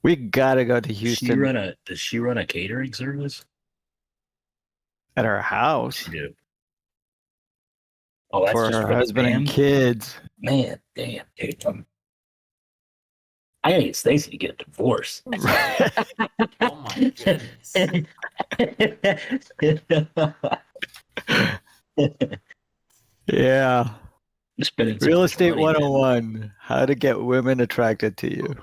We gotta go to Houston Does she run a catering service? at our house She do. Oh, that's for just her for the husband and fam? kids. Man, damn, dude. I gotta get Stacy to get a divorce. Oh my goodness. Yeah. Spending too Real much estate money, man. 101, how to get women attracted to you.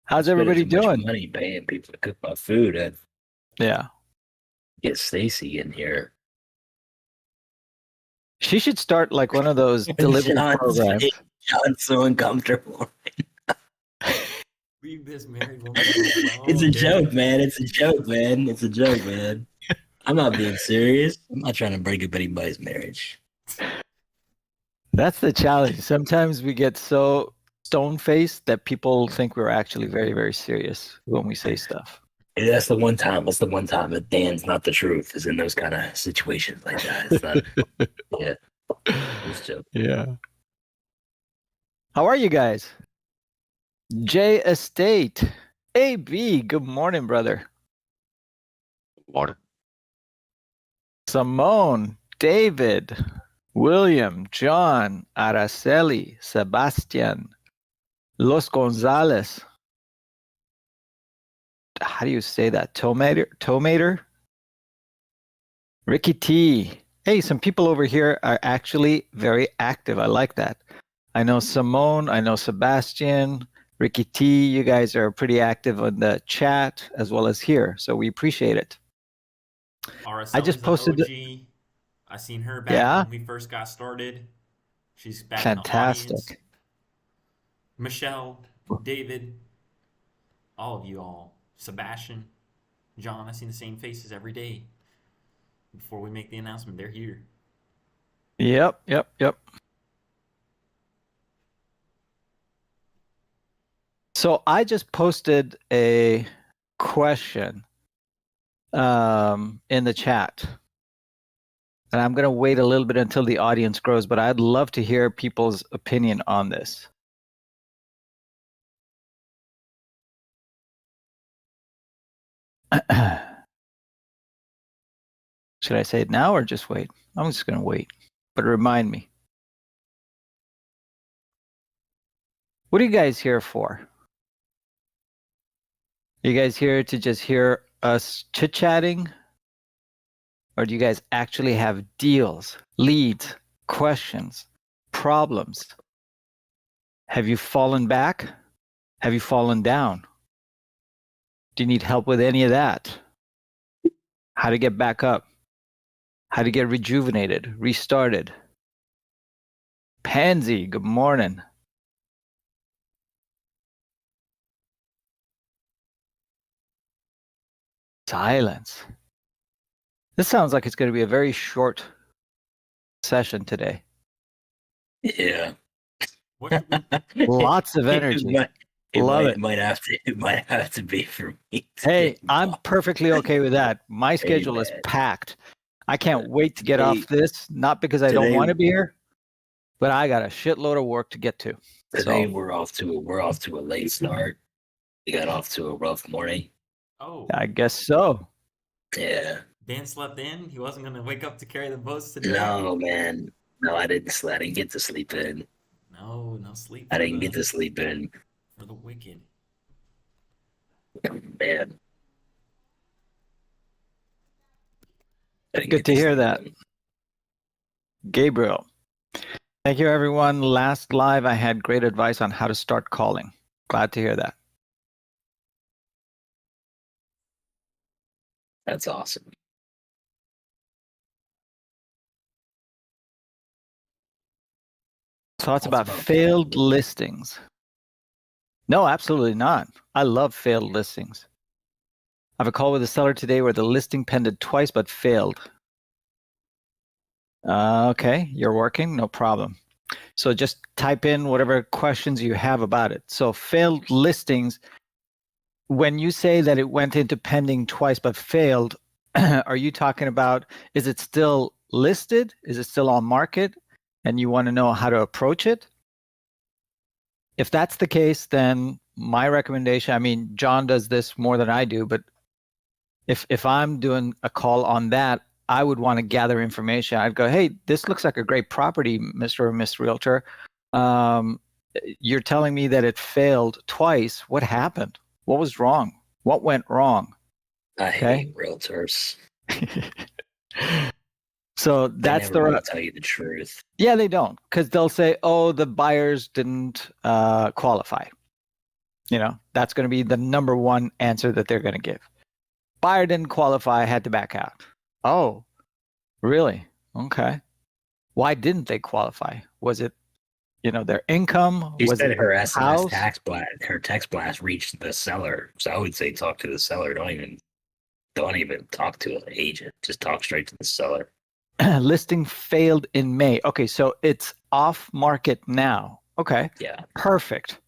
How's everybody Spending too much doing? money paying people to cook my food and Yeah. get Stacy in here. She should start like one of those delivery programs. John's so uncomfortable. Leave this married woman alone. It's a dude. joke, man. It's a joke, man. It's a joke, man. I'm not being serious. I'm not trying to break up anybody's marriage. That's the challenge. Sometimes we get so stone-faced that people think we're actually very, very serious when we say stuff. And that's the one time. That's the one time that Dan's not the truth. Is in those kind of situations like that. It's not. Yeah. It's a joke. Yeah. How are you guys? J Estate. AB, good morning, brother. Water. Simone, David, William, John, Araceli, Sebastian, Los Gonzalez. How do you say that? Tomater? Ricky T. Hey, some people over here are actually very active. I like that. I know Simone, I know Sebastian, Ricky T. You guys are pretty active on the chat as well as here, so we appreciate it. I just posted. OG. I seen her back when we first got started. She's back in the audience. Fantastic. Michelle, David, all of you all. Sebastian, John, I seen the same faces every day. Before we make the announcement, they're here. Yep. So I just posted a question in the chat. And I'm going to wait a little bit until the audience grows, but I'd love to hear people's opinion on this. Should I say it now or just wait? I'm just going to wait, but remind me. What are you guys here for? Are you guys here to just hear us chit-chatting? Or do you guys actually have deals, leads, questions, problems? Have you fallen back? Have you fallen down? Do you need help with any of that? How to get back up? How to get rejuvenated, restarted? Pansy, good morning. Silence. This sounds like it's going to be a very short session today. Yeah. Lots of energy. It might have to be for me. Hey, I'm perfectly okay with that. My schedule is packed. I can't wait to get off this, not because I don't want to be here, but I got a shitload of work to get to. Today we're off to a late start. We got off to a rough morning. Oh. I guess so. Yeah. Dan slept in? He wasn't going to wake up to carry the boats today? No, man. No, I didn't get to sleep in. No sleep. I didn't get to sleep in. For the wicked. Man. Good to hear that. Gabriel. Thank you, everyone. Last live, I had great advice on how to start calling. Glad to hear that. That's awesome. Thoughts about failed listings? No, absolutely not. I love failed listings. I have a call with a seller today where the listing pended twice but failed. Okay, you're working, no problem. So just type in whatever questions you have about it. So failed listings, when you say that it went into pending twice but failed, are you talking about, is it still listed? Is it still on market? And you want to know how to approach it? If that's the case, then my recommendation, I mean, John does this more than I do, but if I'm doing a call on that, I would want to gather information. I'd go, hey, this looks like a great property, Mr. or Miss Realtor. You're telling me that it failed twice. What happened? What was wrong? What went wrong? I Okay. hate realtors. So They that's never the want to tell you the truth. Yeah, they don't, because they'll say, oh, the buyers didn't qualify. That's going to be the number one answer that they're going to give. Buyer didn't qualify, had to back out. Oh, really? Okay. Why didn't they qualify? Was it, their income? She Was said it her the SMS house? her text blast reached the seller. So I would say talk to the seller. Don't even talk to an agent. Just talk straight to the seller. Listing failed in May. Okay, so it's off market now. Okay. Yeah. Perfect.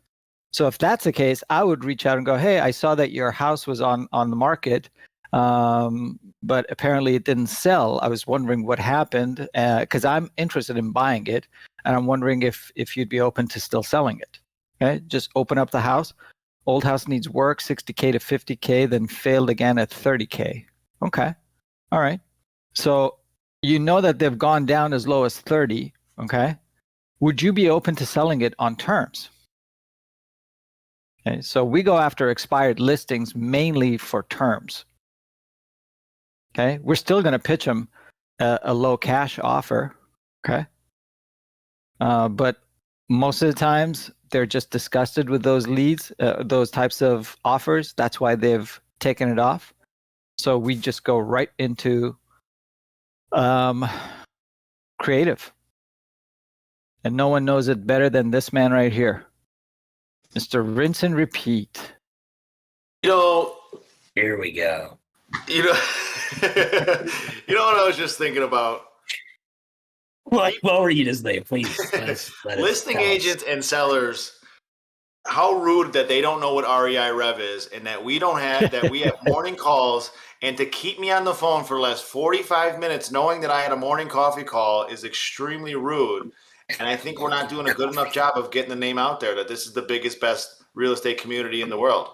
So if that's the case, I would reach out and go, hey, I saw that your house was on the market, but apparently it didn't sell. I was wondering what happened, because I'm interested in buying it, and I'm wondering if you'd be open to still selling it. Okay, just open up the house. Old house needs work, 60K to 50K, then failed again at 30K. Okay, all right. So that they've gone down as low as 30. Okay, would you be open to selling it on terms? Okay, so we go after expired listings mainly for terms. Okay, we're still going to pitch them a low cash offer. Okay, but most of the times they're just disgusted with those leads, those types of offers. That's why they've taken it off. So we just go right into creative, and no one knows it better than this man right here. Mr. Rinse and Repeat. Here we go. You know what I was just thinking about? What were you just saying? Please. Listing agents and sellers, how rude that they don't know what REI Rev is, and that we have morning calls, and to keep me on the phone for the last 45 minutes knowing that I had a morning coffee call is extremely rude. And I think we're not doing a good enough job of getting the name out there that this is the biggest, best real estate community in the world.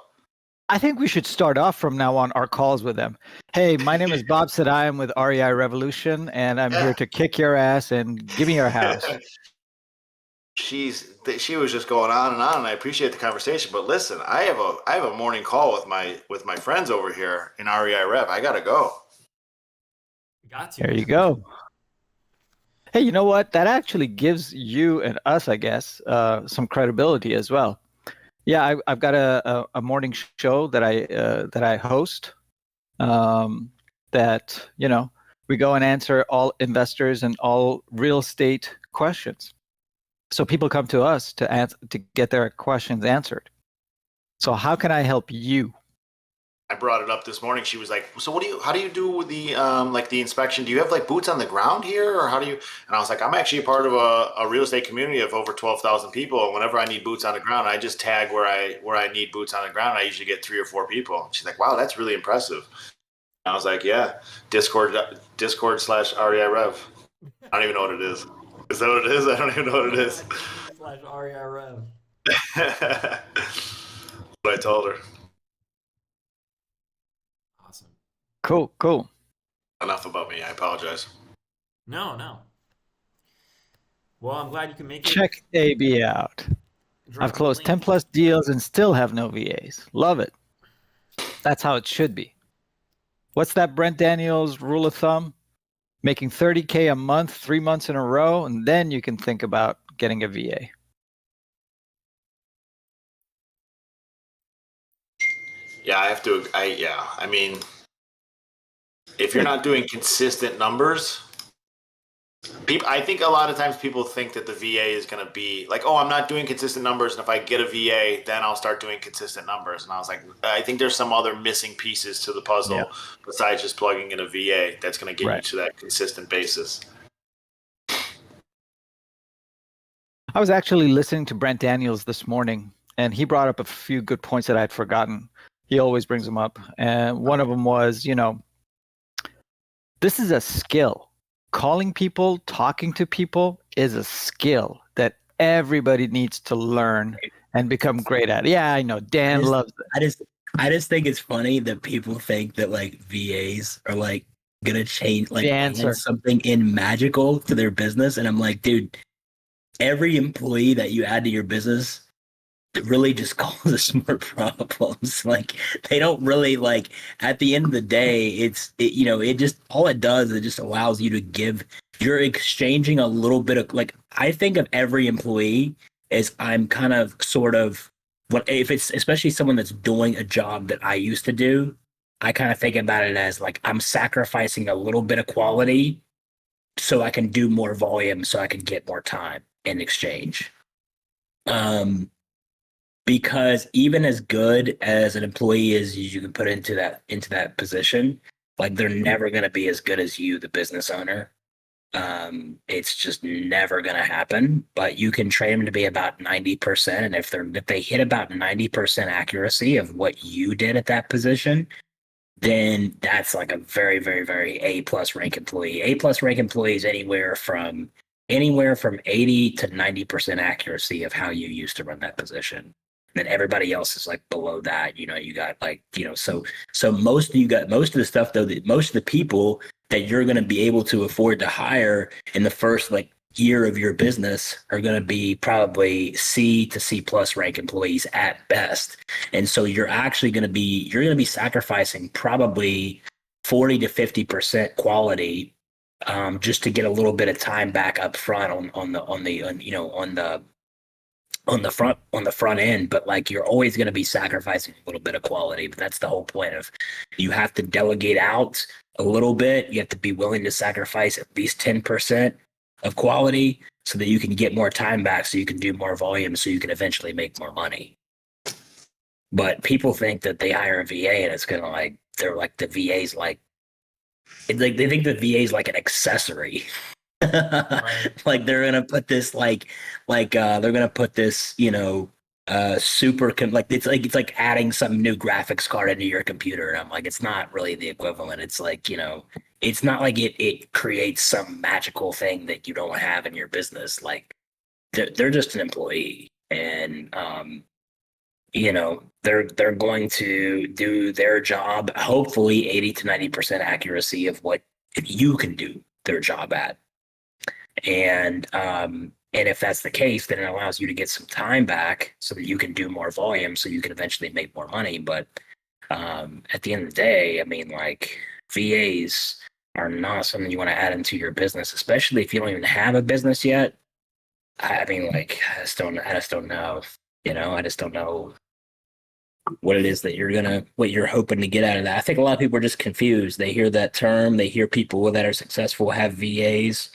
I think we should start off from now on our calls with them. Hey, my name is Bob Saday. I'm with REI Revolution, and I'm here to kick your ass and give me your house. She was just going on, and I appreciate the conversation. But listen, I have a morning call with my friends over here in REI Rev. I gotta go. Got to. There you go. Hey, you know what? That actually gives you and us, I guess, some credibility as well. Yeah, I've got a morning show that I host. That we go and answer all investors and all real estate questions. So people come to us to get their questions answered. So how can I help you? I brought it up this morning. She was like, "So how do you do with the the inspection? Do you have like boots on the ground here, or how do you?" And I was like, "I'm actually a part of a real estate community of over 12,000 people. And whenever I need boots on the ground, I just tag where I need boots on the ground. I usually get 3 or 4 people." She's like, "Wow, that's really impressive." And I was like, "Yeah, Discord/REI Rev. I don't even know what it is. Is that what it is? I don't even know what it is." /REI Rev. What I told her. Awesome. Cool. Enough about me. I apologize. No. Well, I'm glad you can make it. Check AB out. I've closed 10 plus deals and still have no VAs. Love it. That's how it should be. What's that Brent Daniels rule of thumb? Making 30K a month, 3 months in a row, and then you can think about getting a VA. Yeah, I mean, if you're not doing consistent numbers, I think a lot of times people think that the VA is going to be like, oh, I'm not doing consistent numbers, and if I get a VA, then I'll start doing consistent numbers. And I was like, I think there's some other missing pieces to the puzzle besides just plugging in a VA that's going to get you to that consistent basis. I was actually listening to Brent Daniels this morning, and he brought up a few good points that I'd forgotten. He always brings them up. And one of them was, this is a skill. calling people, talking to people is a skill that everybody needs to learn and become great at. Yeah, I know. Dan loves it. I just think it's funny that people think that like VAs are like gonna change, like The add answer. something in magical to their business. And I'm like, dude, every employee that you add to your business really just causes more problems. Like they don't really like at the end of the day, it just all it does is it just allows you to give, you're exchanging a little bit of like, I think of every employee as I'm kind of sort of what if it's especially someone that's doing a job that I used to do, I kind of think about it as like I'm sacrificing a little bit of quality so I can do more volume so I can get more time in exchange. Because even as good as an employee is you can put into that position, like they're never going to be as good as you, the business owner. It's just never going to happen. But you can train them to be about 90%, and if they hit about 90% accuracy of what you did at that position, then that's like a very, very, very A+ rank employee. A+ rank employee is anywhere from 80 to 90% accuracy of how you used to run that position. Then everybody else is like below that. You got like, so most of the stuff though, most of the people that you're going to be able to afford to hire in the first like year of your business are going to be probably C to C+ rank employees at best. And so you're going to be sacrificing probably 40 to 50% quality just to get a little bit of time back up front on the front end. But like you're always going to be sacrificing a little bit of quality. But that's the whole point of you have to delegate out a little bit. You have to be willing to sacrifice at least 10% of quality so that you can get more time back, so you can do more volume, so you can eventually make more money. But people think that they hire a VA and it's gonna like they're like the VA's like it's like they think the VA's like an accessory. Right. Like they're gonna put this they're gonna put this it's like adding some new graphics card into your computer, and I'm like, it's not really the equivalent. It's like it's not like it creates some magical thing that you don't have in your business. Like they're just an employee, and they're going to do their job, hopefully 80 to 90% accuracy of what you can do their job at. And if that's the case, then it allows you to get some time back so that you can do more volume, so you can eventually make more money. But at the end of the day, I mean, like VAs are not something you want to add into your business, especially if you don't even have a business yet. I mean, like I just don't know. I just don't know what it is that what you're hoping to get out of that. I think a lot of people are just confused. They hear that term, they hear people that are successful have VAs.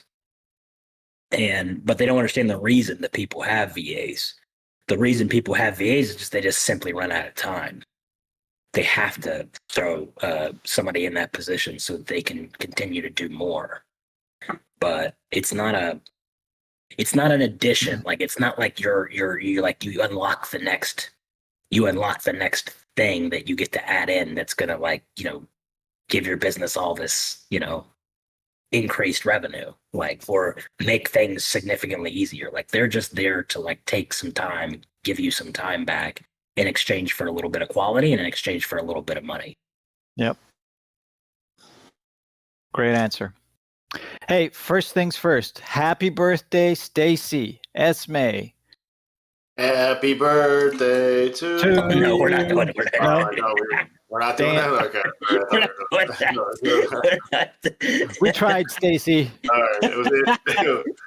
But they don't understand the reason that people have VAs. The reason people have VAs is just they just simply run out of time. They have to throw somebody in that position so that they can continue to do more. But it's not an addition. Like it's not like you unlock the next thing that you get to add in that's gonna give your business all this increased revenue, or make things significantly easier. Like they're just there to take some time, give you some time back in exchange for a little bit of quality and in exchange for a little bit of money. Yep. Great answer. Hey, first things first. Happy birthday, Stacy. Esme. Happy birthday to you. No, we're not doing it. We're not doing that? Okay. We tried, Stacy. All right. It was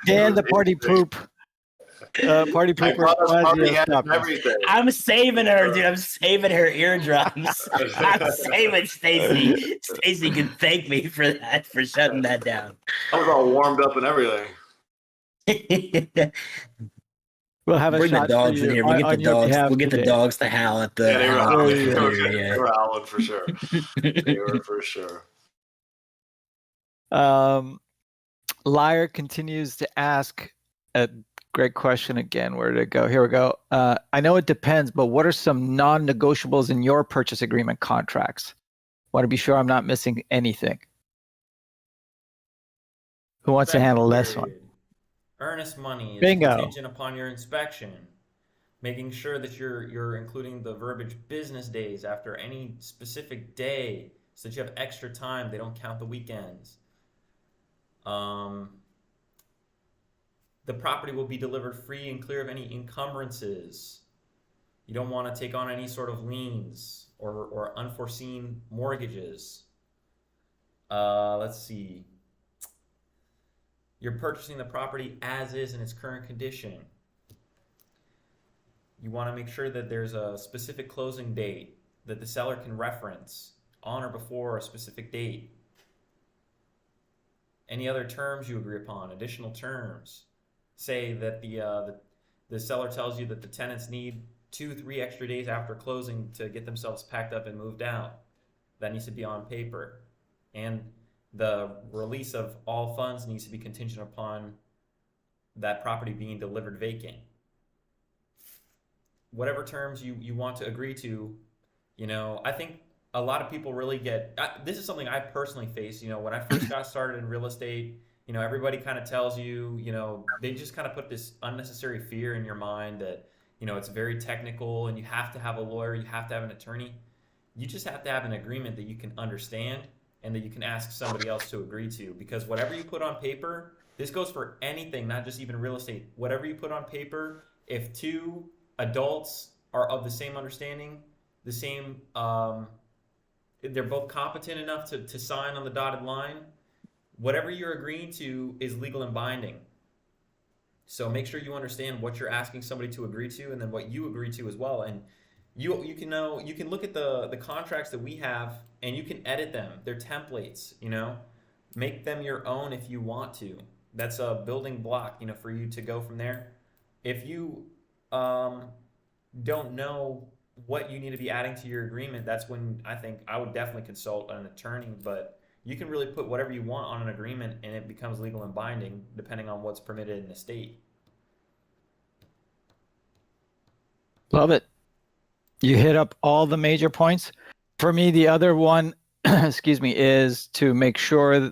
Dan, the party poop. Party pooper. I'm saving her, dude. I'm saving her eardrums. I'm saving Stacy. Stacy can thank me for that, for shutting that down. I was all warmed up and everything. We'll have a Bring shot the dogs in here. We'll get the dogs. We'll get the dogs to howl at the. They were howling for sure. They were for sure. Liar continues to ask a great question again. Where did it go? Here we go. I know it depends, but what are some non-negotiables in your purchase agreement contracts? Want to be sure I'm not missing anything. Who wants to handle this one? period. Earnest money is Bingo. contingent upon your inspection. Making sure that you're including the verbiage business days after any specific day so that you have extra time. They don't count the weekends. The property will be delivered free and clear of any encumbrances. You don't want to take on any sort of liens or unforeseen mortgages. Let's see. You're purchasing the property as is in its current condition. You want to make sure that there's a specific closing date that the seller can reference on or before a specific date. Any other terms you agree upon, additional terms. Say that the seller tells you that the tenants need 2-3 extra days after closing to get themselves packed up and moved out. That needs to be on paper. And the release of all funds needs to be contingent upon that property being delivered vacant. Whatever terms you want to agree to, I think a lot of people really get, this is something I personally face, when I first got started in real estate, everybody kind of tells you, they just kind of put this unnecessary fear in your mind that, it's very technical and you have to have a lawyer, you have to have an attorney. You just have to have an agreement that you can understand and that you can ask somebody else to agree to, because whatever you put on paper, this goes for anything, not just even real estate. Whatever you put on paper, if two adults are of the same understanding, the same, they're both competent enough to sign on the dotted line, whatever you're agreeing to is legal and binding. So make sure you understand what you're asking somebody to agree to and then what you agree to as well. And you can look at the contracts that we have and you can edit them. They're templates, make them your own if you want to. That's a building block, for you to go from there. If you don't know what you need to be adding to your agreement, that's when I think I would definitely consult an attorney. But you can really put whatever you want on an agreement and it becomes legal and binding depending on what's permitted in the state. Love it. You hit up all the major points. For me, the other one, excuse me, is to make sure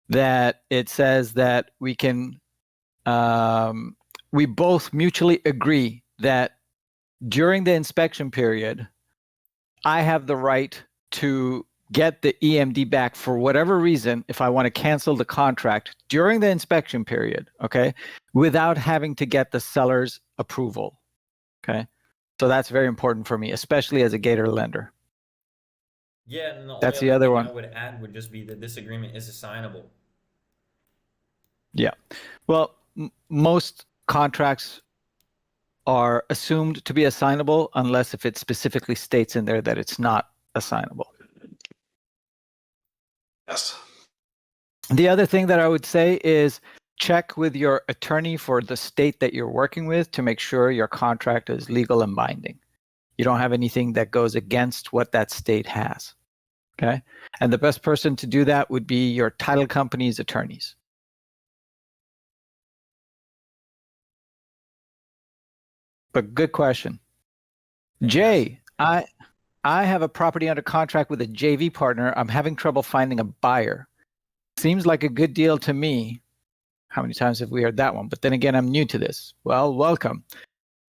that it says that we can, we both mutually agree that during the inspection period, I have the right to get the EMD back for whatever reason if I want to cancel the contract during the inspection period, okay, without having to get the seller's approval, okay? So that's very important for me, especially as a Gator lender. Yeah, and That's the other thing one. I would add would just be that this agreement is assignable. Yeah. Well, most contracts are assumed to be assignable unless if it specifically states in there that it's not assignable. Yes. The other thing that I would say is check with your attorney for the state that you're working with to make sure your contract is legal and binding. You don't have anything that goes against what that state has. Okay? And the best person to do that would be your title company's attorneys. But good question. Jay, I have a property under contract with a JV partner. I'm having trouble finding a buyer. Seems like a good deal to me. How many times have we heard that one? But then again, I'm new to this. Well, welcome.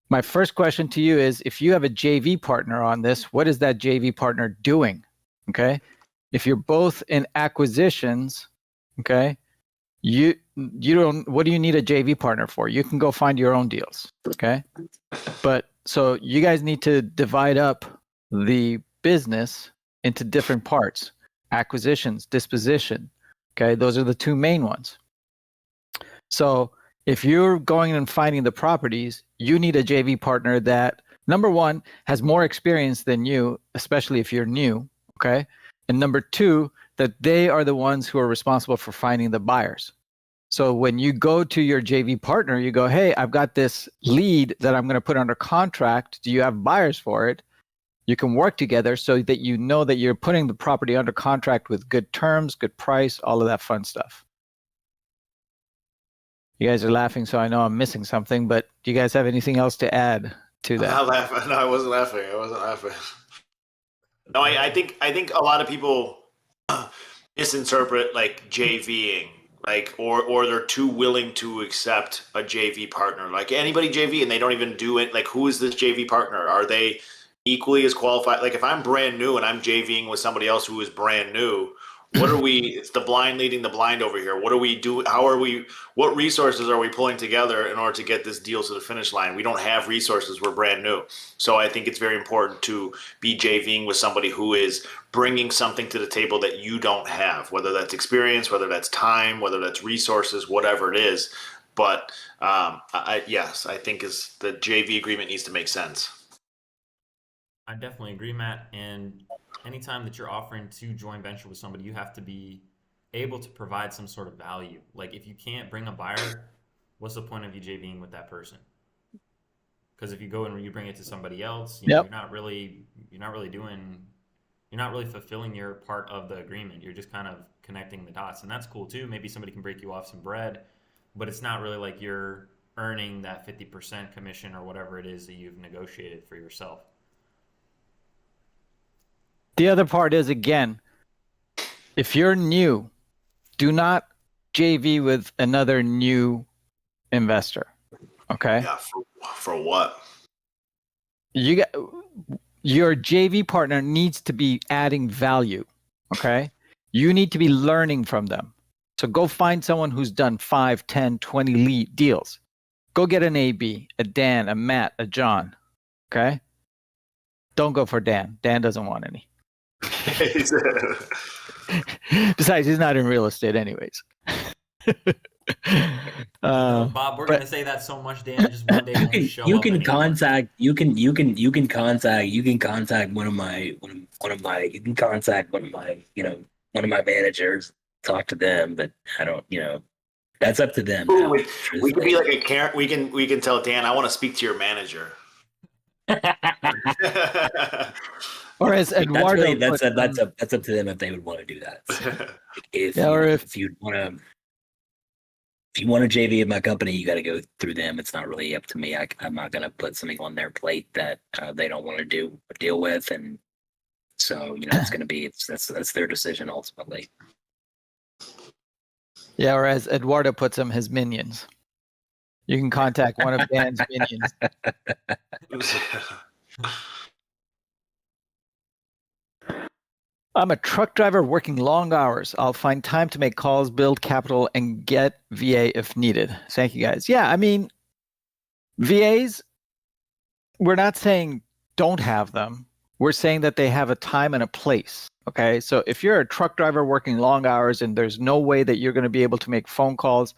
My first question to you is, if you have a JV partner on this, what is that JV partner doing? Okay. If you're both in acquisitions, okay, you don't, what do you need a JV partner for? You can go find your own deals. Okay. But so you guys need to divide up the business into different parts: acquisitions, disposition. Okay. Those are the two main ones. So if you're going and finding the properties, you need a JV partner that, number one, has more experience than you, especially if you're new, okay? And number two, that they are the ones who are responsible for finding the buyers. So when you go to your JV partner, you go, hey, I've got this lead that I'm going to put under contract. Do you have buyers for it? You can work together so that you know that you're putting the property under contract with good terms, good price, all of that fun stuff. You guys are laughing, so I know I'm missing something, but do you guys have anything else to add to that? I'm not laughing. No, I wasn't laughing. No, I think a lot of people misinterpret like JVing Like, or they're too willing to accept a JV partner. Like anybody JV, and they don't even do it. Like, who is this JV partner? Are they equally as qualified? Like, if I'm brand new and I'm JVing with somebody else who is brand new, what are we? It's the blind leading the blind over here. What do we do? How are we? What resources are we pulling together in order to get this deal to the finish line? We don't have resources. We're brand new. So I think it's very important to be JVing with somebody who is bringing something to the table that you don't have, whether that's experience, whether that's time, whether that's resources, whatever it is. But yes, I think is the JV agreement needs to make sense. I definitely agree, Matt. And anytime that you're offering to joint venture with somebody, you have to be able to provide some sort of value. Like if you can't bring a buyer, what's the point of you JVing with that person? Because if you go and you bring it to somebody else, you know, Yep. you're not really fulfilling your part of the agreement. You're just kind of connecting the dots, and that's cool too. Maybe somebody can break you off some bread, but it's not really like you're earning that 50% commission or whatever it is that you've negotiated for yourself. The other part is, again, if you're new, do not JV with another new investor. Okay. Yeah, for what? You got your JV partner needs to be adding value. Okay. You need to be learning from them. So go find someone who's done 5, 10, 20 lead deals. Go get an AB, a Dan, a Matt, a John. Okay. Don't go for Dan. Dan doesn't want any. Besides, he's not in real estate anyways. Bob, we're gonna say that so much, Dan. Just one day won't show You up can anymore. contact you can contact one of my managers, talk to them, but I don't, that's up to them. Ooh, now, we truthfully. could be like a Karen. We can tell Dan, I want to speak to your manager. Or as That's Eduardo really put, that's up to them if they would want to do that. So, if Yeah, or if- if you want to JV at my company, you got to go through them. It's not really up to me. I'm not going to put something on their plate that they don't want to deal with, and so it's going to be that's their decision ultimately. yeah, or as Eduardo puts them, his minions. You can contact one of Dan's minions. I'm a truck driver working long hours. I'll find time to make calls, build capital, and get VA if needed. Thank you, guys. Yeah, I mean, VAs, we're not saying don't have them. We're saying that they have a time and a place. Okay, so if you're a truck driver working long hours and there's no way that you're going to be able to make phone calls,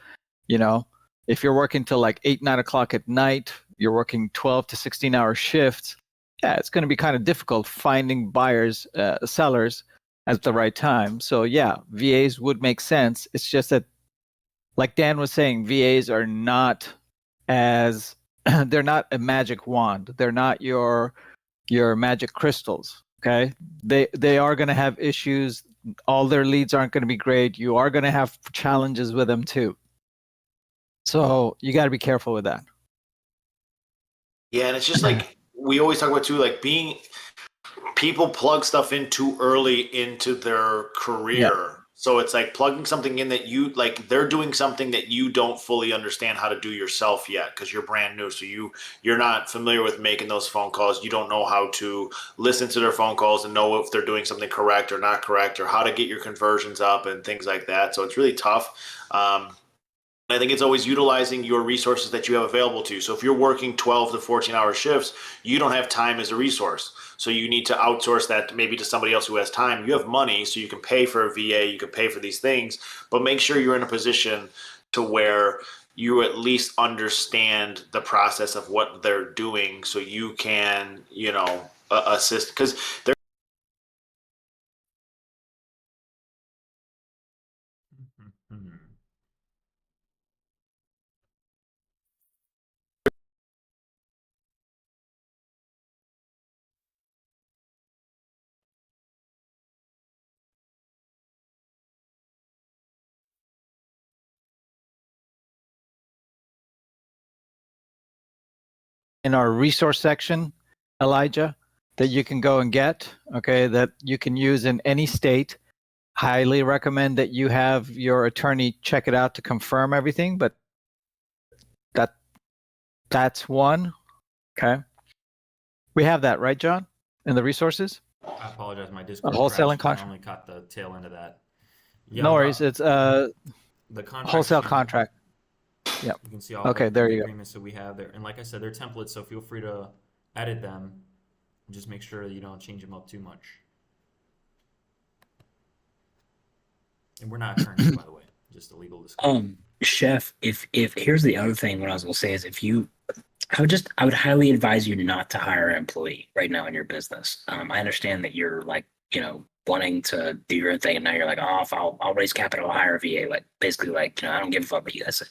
if you're working till like 8, 9 o'clock at night, you're working 12 to 16-hour shifts, yeah, it's going to be kind of difficult finding buyers, sellers at the right time. So yeah, VAs would make sense. It's just that, like Dan was saying, VAs are not as, they're not a magic wand. They're not your magic crystals. Okay, they are going to have issues. All their leads aren't going to be great. You are going to have challenges with them too. So you got to be careful with that. Yeah, and it's just like we always talk about too, like people plug stuff in too early into their career. Yeah. So it's like plugging something in that you like they're doing something that you don't fully understand how to do yourself yet because you're brand new. So you're not familiar with making those phone calls. You don't know how to listen to their phone calls and know if they're doing something correct or not correct or how to get your conversions up and things like that. So it's really tough. I think it's always utilizing your resources that you have available to you. So if you're working 12 to 14-hour shifts, you don't have time as a resource. So you need to outsource that maybe to somebody else who has time. You have money, so you can pay for a VA, you can pay for these things, but make sure you're in a position to where you at least understand the process of what they're doing so you can, assist. Because they're in our resource section, Elijah, that you can go and get, okay, that you can use in any state. highly recommend that you have your attorney check it out to confirm everything, but that's one. Okay. We have that, right, John? In the resources? I apologize. My Discord wholesaling crashed. I contract. only caught the tail end of that. Yeah, No worries. It's the contract wholesale sheet. contract. Yep. You can see all Okay, the there you go. agreements that we have there. And like I said, they're templates, so feel free to edit them and just make sure that you don't change them up too much. And we're not attorneys, by the way, just a legal disclaimer. Chef, if here's the other thing, what I was gonna say is I would highly advise you not to hire an employee right now in your business. I understand that you're like, wanting to do your own thing, and now you're like, oh, if I'll raise capital, I'll hire a VA. Like basically, like, I don't give a fuck what you guys say.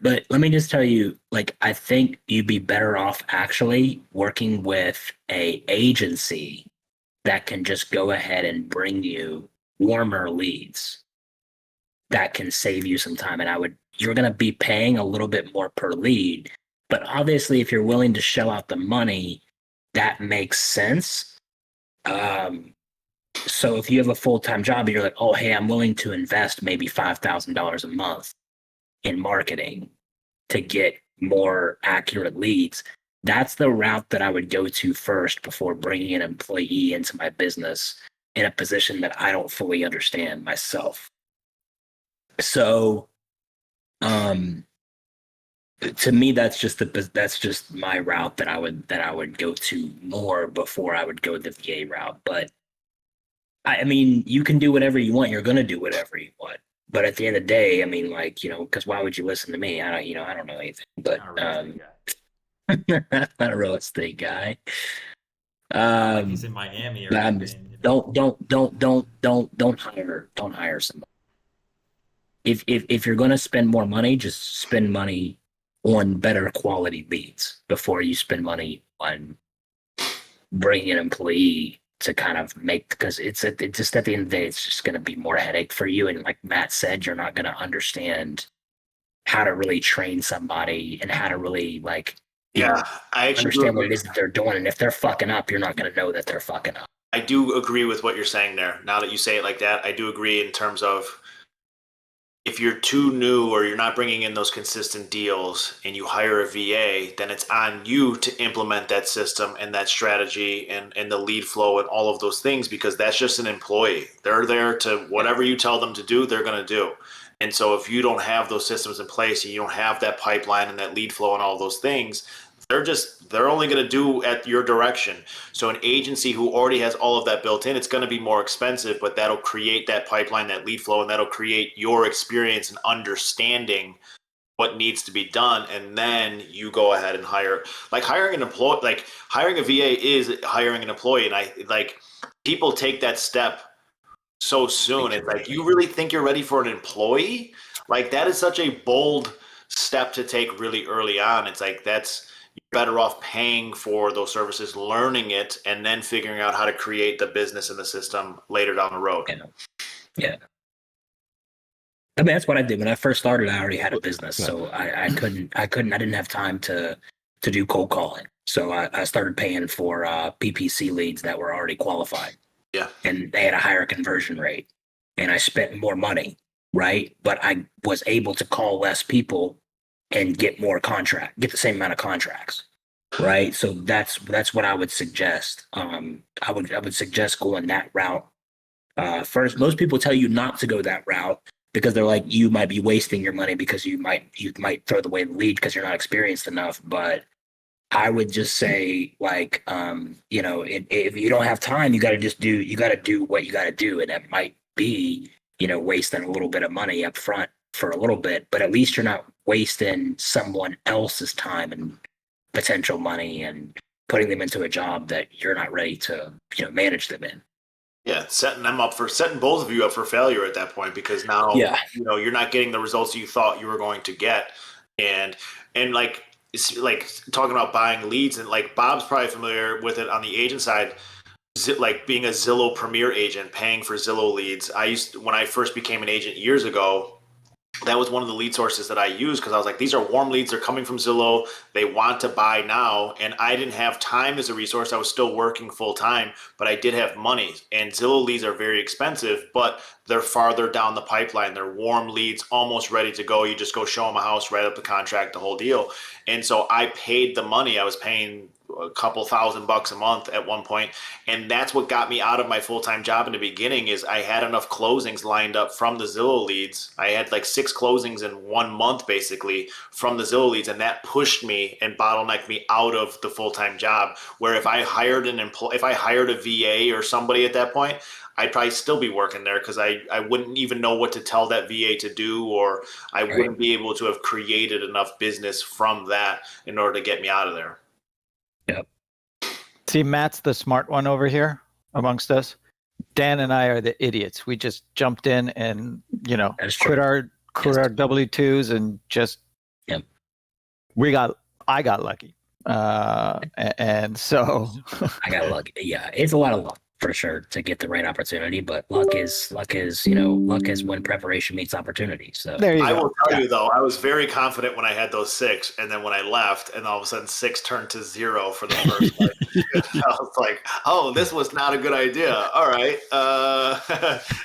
But let me just tell you, like, I think you'd be better off actually working with a agency that can just go ahead and bring you warmer leads that can save you some time. And you're going to be paying a little bit more per lead, but obviously if you're willing to shell out the money, that makes sense. So if you have a full-time job and you're like, oh, hey, I'm willing to invest maybe $5,000 a month in marketing to get more accurate leads, that's the route that I would go to first before bringing an employee into my business in a position that I don't fully understand myself. So, to me, that's just my route that I would go to more before I would go the VA route. But I mean, you can do whatever you want. You're going to do whatever you want. But at the end of the day, I mean, like, because why would you listen to me? I don't know anything. But not a real estate guy. Like he's in Miami or anything. Don't hire somebody. If you're going to spend more money, just spend money on better quality leads before you spend money on bringing an employee to kind of make, because it's just at the end of the day, it's just going to be more headache for you. And like Matt said, you're not going to understand how to really train somebody and how to really I actually understand what it is that they're doing. And if they're fucking up, you're not going to know that they're fucking up. I do agree with what you're saying there. Now that you say it like that, I do agree in terms of if you're too new or you're not bringing in those consistent deals and you hire a VA, then it's on you to implement that system and that strategy and the lead flow and all of those things, because that's just an employee. They're there to whatever you tell them to do, they're going to do. And so if you don't have those systems in place and you don't have that pipeline and that lead flow and all those things, they're only going to do at your direction. So an agency who already has all of that built in, it's going to be more expensive, but that'll create that pipeline, that lead flow, and that'll create your experience and understanding what needs to be done. And then you go ahead and hire, like hiring a VA is hiring an employee. And people take that step so soon. It's like, you really think you're ready for an employee? Like, that is such a bold step to take really early on. It's like, you're better off paying for those services, learning it, and then figuring out how to create the business and the system later down the road. Yeah. I mean, that's what I did when I first started. I already had a business, so I didn't have time to do cold calling. So I started paying for PPC leads that were already qualified. Yeah. And they had a higher conversion rate, and I spent more money, right? But I was able to call less people and get the same amount of contracts, right? So that's what I would suggest. I would suggest going that route first. Most people tell you not to go that route because they're like, you might be wasting your money because you might throw away the lead because you're not experienced enough. But I would just say, if you don't have time, you got to do what you got to do, and that might be wasting a little bit of money up front for a little bit, but at least you're not wasting someone else's time and potential money and putting them into a job that you're not ready to manage them in. Yeah, setting both of you up for failure at that point, because now you're not getting the results you thought you were going to get. And it's like talking about buying leads, and like Bob's probably familiar with it on the agent side, like being a Zillow Premier agent, paying for Zillow leads. When I first became an agent years ago, that was one of the lead sources that I used because I was like, these are warm leads. They're coming from Zillow. They want to buy now. And I didn't have time as a resource. I was still working full time, but I did have money. And Zillow leads are very expensive, but they're farther down the pipeline. They're warm leads, almost ready to go. You just go show them a house, write up the contract, the whole deal. And so I paid the money. I was paying a couple $1,000 a month at one point, and that's what got me out of my full-time job in the beginning. Is I had enough closings lined up from the Zillow leads. I had like 6 closings in 1 month basically from the Zillow leads, and that pushed me and bottlenecked me out of the full-time job, where if I hired if I hired a VA or somebody at that point, I'd probably still be working there because I wouldn't even know what to tell that VA to do, or I wouldn't be able to have created enough business from that in order to get me out of there. Yep. See, Matt's the smart one over here amongst us. Dan and I are the idiots. We just jumped in and, quit our W-2s and just, I got lucky. And so I got lucky. Yeah, it's a lot of luck for sure to get the right opportunity, but luck is when preparation meets opportunity. So there you I go. will tell you though, I was very confident when I had those 6, and then when I left, and all of a sudden 6 turned to 0 for the first I was like, oh, this was not a good idea. All right,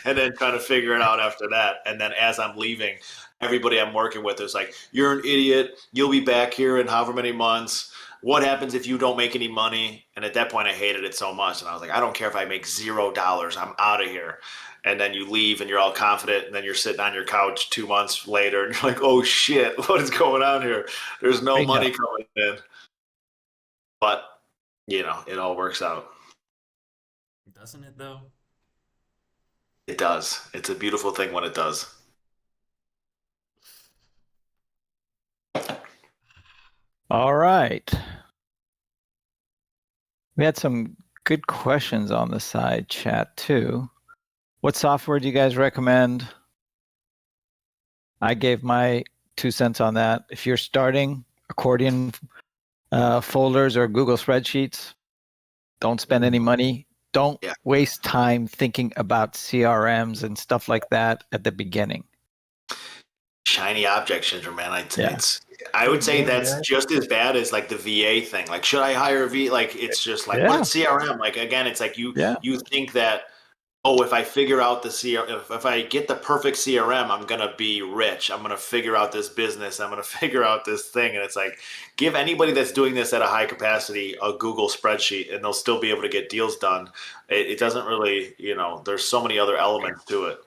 and then trying to figure it out after that. And then as I'm leaving, everybody I'm working with is like, "You're an idiot. You'll be back here in however many months. What happens if you don't make any money?" And at that point, I hated it so much. And I was like, I don't care if I make $0. I'm out of here. And then you leave and you're all confident. And then you're sitting on your couch 2 months later and you're like, oh shit, what is going on here? There's no money coming in. But, it all works out. Doesn't it though? It does. It's a beautiful thing when it does. All right. We had some good questions on the side chat too. What software do you guys recommend? I gave my 2 cents on that. If you're starting accordion folders or Google spreadsheets, don't spend any money. Don't waste time thinking about CRMs and stuff like that at the beginning. Shiny object syndrome, man. I would say that's just as bad as like the VA thing. Like, should I hire a VA? Like, it's just like, what CRM? Like, again, it's like you think that, oh, if I figure out the CRM, if I get the perfect CRM, I'm going to be rich. I'm going to figure out this business. I'm going to figure out this thing. And it's like, give anybody that's doing this at a high capacity a Google spreadsheet and they'll still be able to get deals done. It doesn't really, there's so many other elements to it.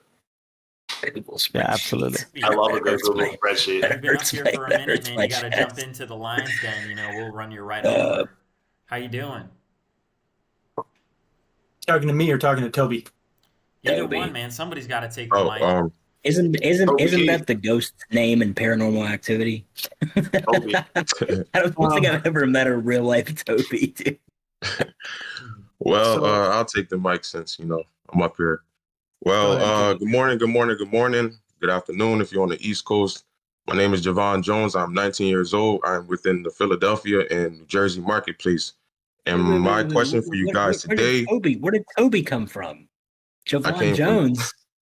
Yeah, absolutely. I love a good Google spreadsheet. You've been up here for a minute, man. You got to jump into the lion's den. We'll run you right over. How you doing? Talking to me or talking to Toby? Either one, man. Somebody's got to take the mic. Isn't that the ghost name in Paranormal Activity? I don't think I've ever met a real life Toby, dude. Well, I'll take the mic since I'm up here. Well, good morning, good afternoon if you're on the East Coast. My name is Javon Jones. I'm 19 years old. I'm within the Philadelphia and New Jersey marketplace. And my question for you guys today... Where did Toby come from? Javon Jones?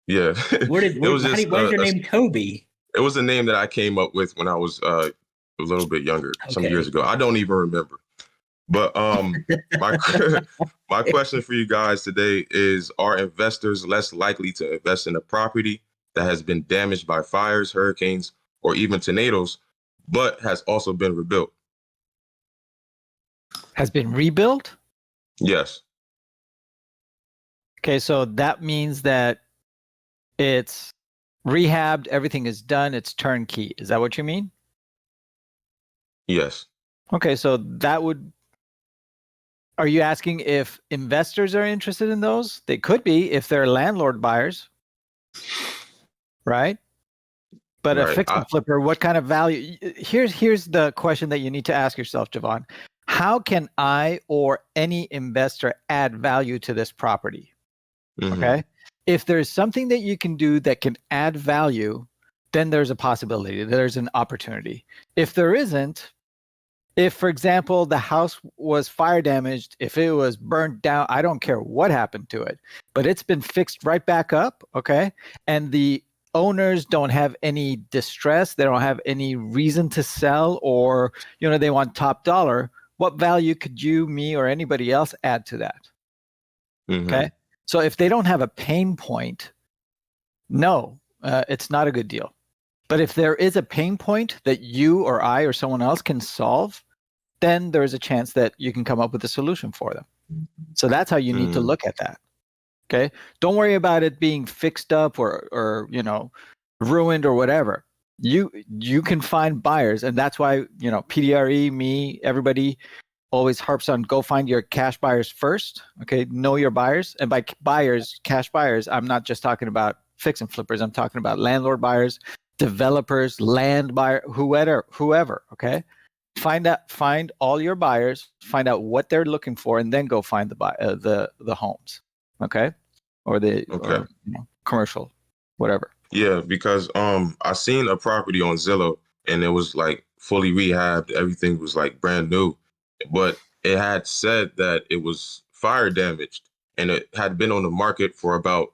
Yeah. Why is your name Toby? It was a name that I came up with when I was a little bit younger, some years ago. I don't even remember. But my question for you guys today is, are investors less likely to invest in a property that has been damaged by fires, hurricanes, or even tornadoes, but has also been rebuilt? Has been rebuilt? Yes. Okay, so that means that it's rehabbed, everything is done, it's turnkey. Is that what you mean? Yes. Okay, so that would... Are you asking if investors are interested in those? They could be if they're landlord buyers, right? But a fix and flipper, what kind of value? Here's the question that you need to ask yourself, Javon. How can I or any investor add value to this property? Mm-hmm. Okay. If there's something that you can do that can add value, then there's a possibility, there's an opportunity. If there isn't, if, for example, the house was fire damaged, if it was burnt down, I don't care what happened to it, but it's been fixed right back up, okay? And the owners don't have any distress, they don't have any reason to sell, or they want top dollar, what value could you, me, or anybody else add to that? Okay. So if they don't have a pain point, no, it's not a good deal. But if there is a pain point that you or I or someone else can solve, then there's a chance that you can come up with a solution for them. So that's how you need to look at that. Okay. Don't worry about it being fixed up or ruined or whatever. You can find buyers, and that's why PDRE, me, everybody always harps on go find your cash buyers first. Okay, know your buyers, and by buyers, cash buyers, I'm not just talking about fix and flippers. I'm talking about landlord buyers, developers, land buyer, whoever. Okay, find all your buyers, find out what they're looking for, and then go find the homes. Okay, or or, commercial, whatever. Yeah, because I seen a property on Zillow and it was like fully rehabbed. Everything was like brand new, but it had said that it was fire damaged and it had been on the market for about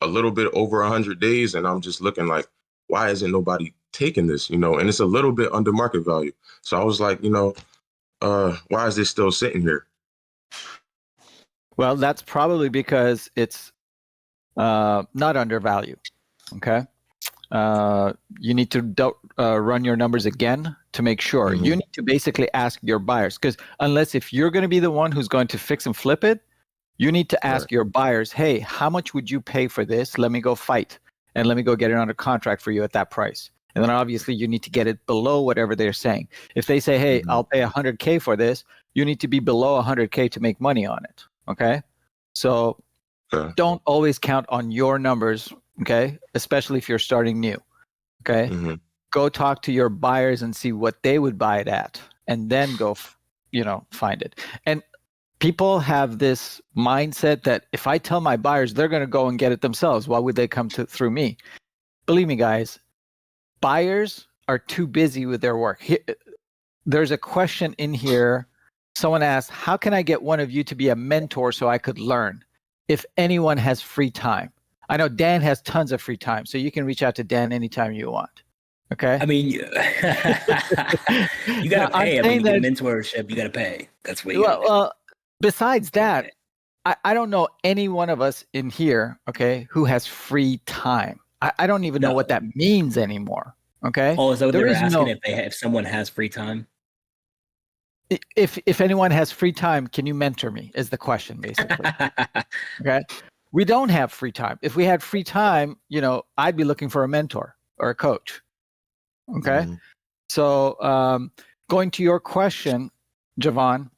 a little bit over 100 days. And I'm just looking like, why isn't nobody taking this? And it's a little bit under market value. So I was like, why is this still sitting here? Well, that's probably because it's not undervalued. Okay. You need to run your numbers again to make sure. You need to basically ask your buyers, because if you're going to be the one who's going to fix and flip it, you need to ask your buyers, hey, how much would you pay for this? Let me go fight and let me go get it under contract for you at that price. And then obviously you need to get it below whatever they're saying. If they say, hey, I'll pay $100K for this, you need to be below $100K to make money on it. Okay. So don't always count on your numbers. Okay. Especially if you're starting new. Okay. Go talk to your buyers and see what they would buy it at, and then go, find it. And people have this mindset that if I tell my buyers, they're going to go and get it themselves. Why would they come through me? Believe me, guys, buyers are too busy with their work. There's a question in here. Someone asked, how can I get one of you to be a mentor so I could learn? If anyone has free time. I know Dan has tons of free time, so you can reach out to Dan anytime you want. Okay. I mean, you got to pay. You get mentorship, you got to pay. That's what you got to do. Besides that, I don't know any one of us in here, okay, who has free time. I don't even know what that means anymore. Okay. Oh, is that what they were asking? If someone has free time? If anyone has free time, can you mentor me? Is the question basically. Okay. We don't have free time. If we had free time, I'd be looking for a mentor or a coach. Okay. So going to your question, Javon,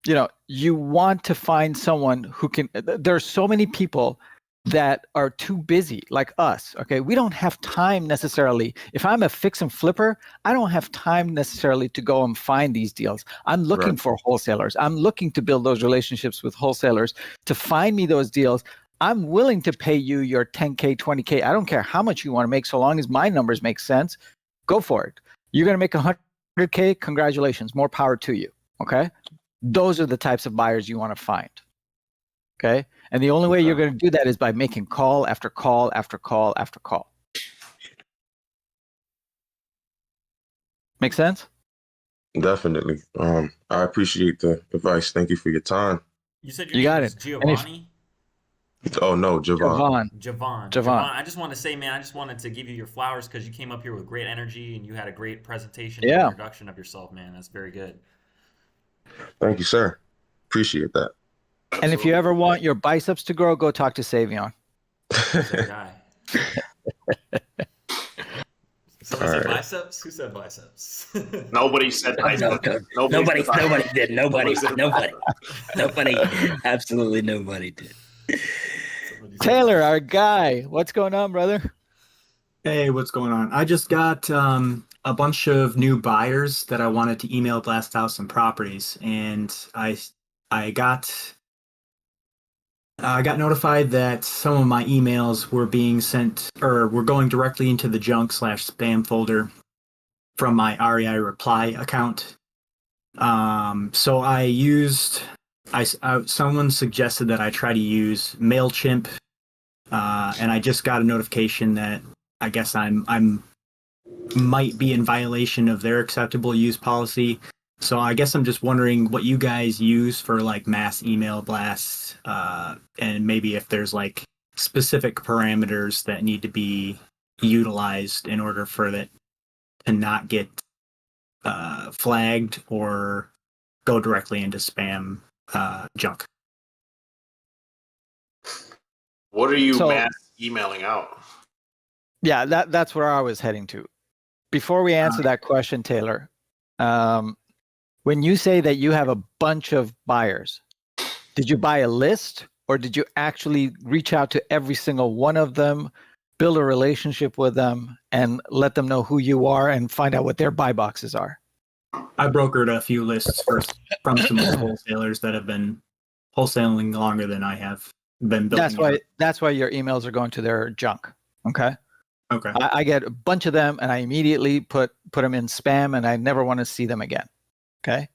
you want to find someone who can. There's so many people that are too busy, like us. Okay, we don't have time necessarily. If I'm a fix and flipper, I don't have time necessarily to go and find these deals. I'm looking for wholesalers. I'm looking to build those relationships with wholesalers to find me those deals. I'm willing to pay you your 10K, 20K. I don't care how much you want to make, so long as my numbers make sense. Go for it. You're going to make 100K. Congratulations. More power to you. Okay. Those are the types of buyers you want to find. Okay. And the only way you're going to do that is by making call after call after call after call. Make sense? Definitely. I appreciate the advice. Thank you for your time. You said your name was Giovanni? Oh, no, Javon. Javon. I just want to say, man, I just wanted to give you your flowers because you came up here with great energy and you had a great presentation and introduction of yourself, man. That's very good. Thank you, sir. Appreciate that. And if you ever want your biceps to grow, go talk to Savion. Someone said biceps? Who said biceps? Nobody said biceps. Nobody did. Nobody. Absolutely nobody did. Taylor, our guy. What's going on, brother? Hey, what's going on? I just got a bunch of new buyers that I wanted to email blast out some properties, and I got notified that some of my emails were being sent or were going directly into the junk/spam folder from my REI reply account. So someone suggested that I try to use MailChimp and I just got a notification that I guess I'm might be in violation of their acceptable use policy. So I guess I'm just wondering what you guys use for like mass email blasts, and maybe if there's like specific parameters that need to be utilized in order for that to not get flagged or go directly into spam junk. What are you So- mass emailing out? Yeah, that's where I was heading to. Before we answer that question, Taylor, when you say that you have a bunch of buyers, did you buy a list or did you actually reach out to every single one of them, build a relationship with them, and let them know who you are and find out what their buy boxes are? I brokered a few lists from some wholesalers that have been wholesaling longer than I have been building. That's why your emails are going to their junk. Okay. Okay. I get a bunch of them and I immediately put them in spam and I never want to see them again. Okay.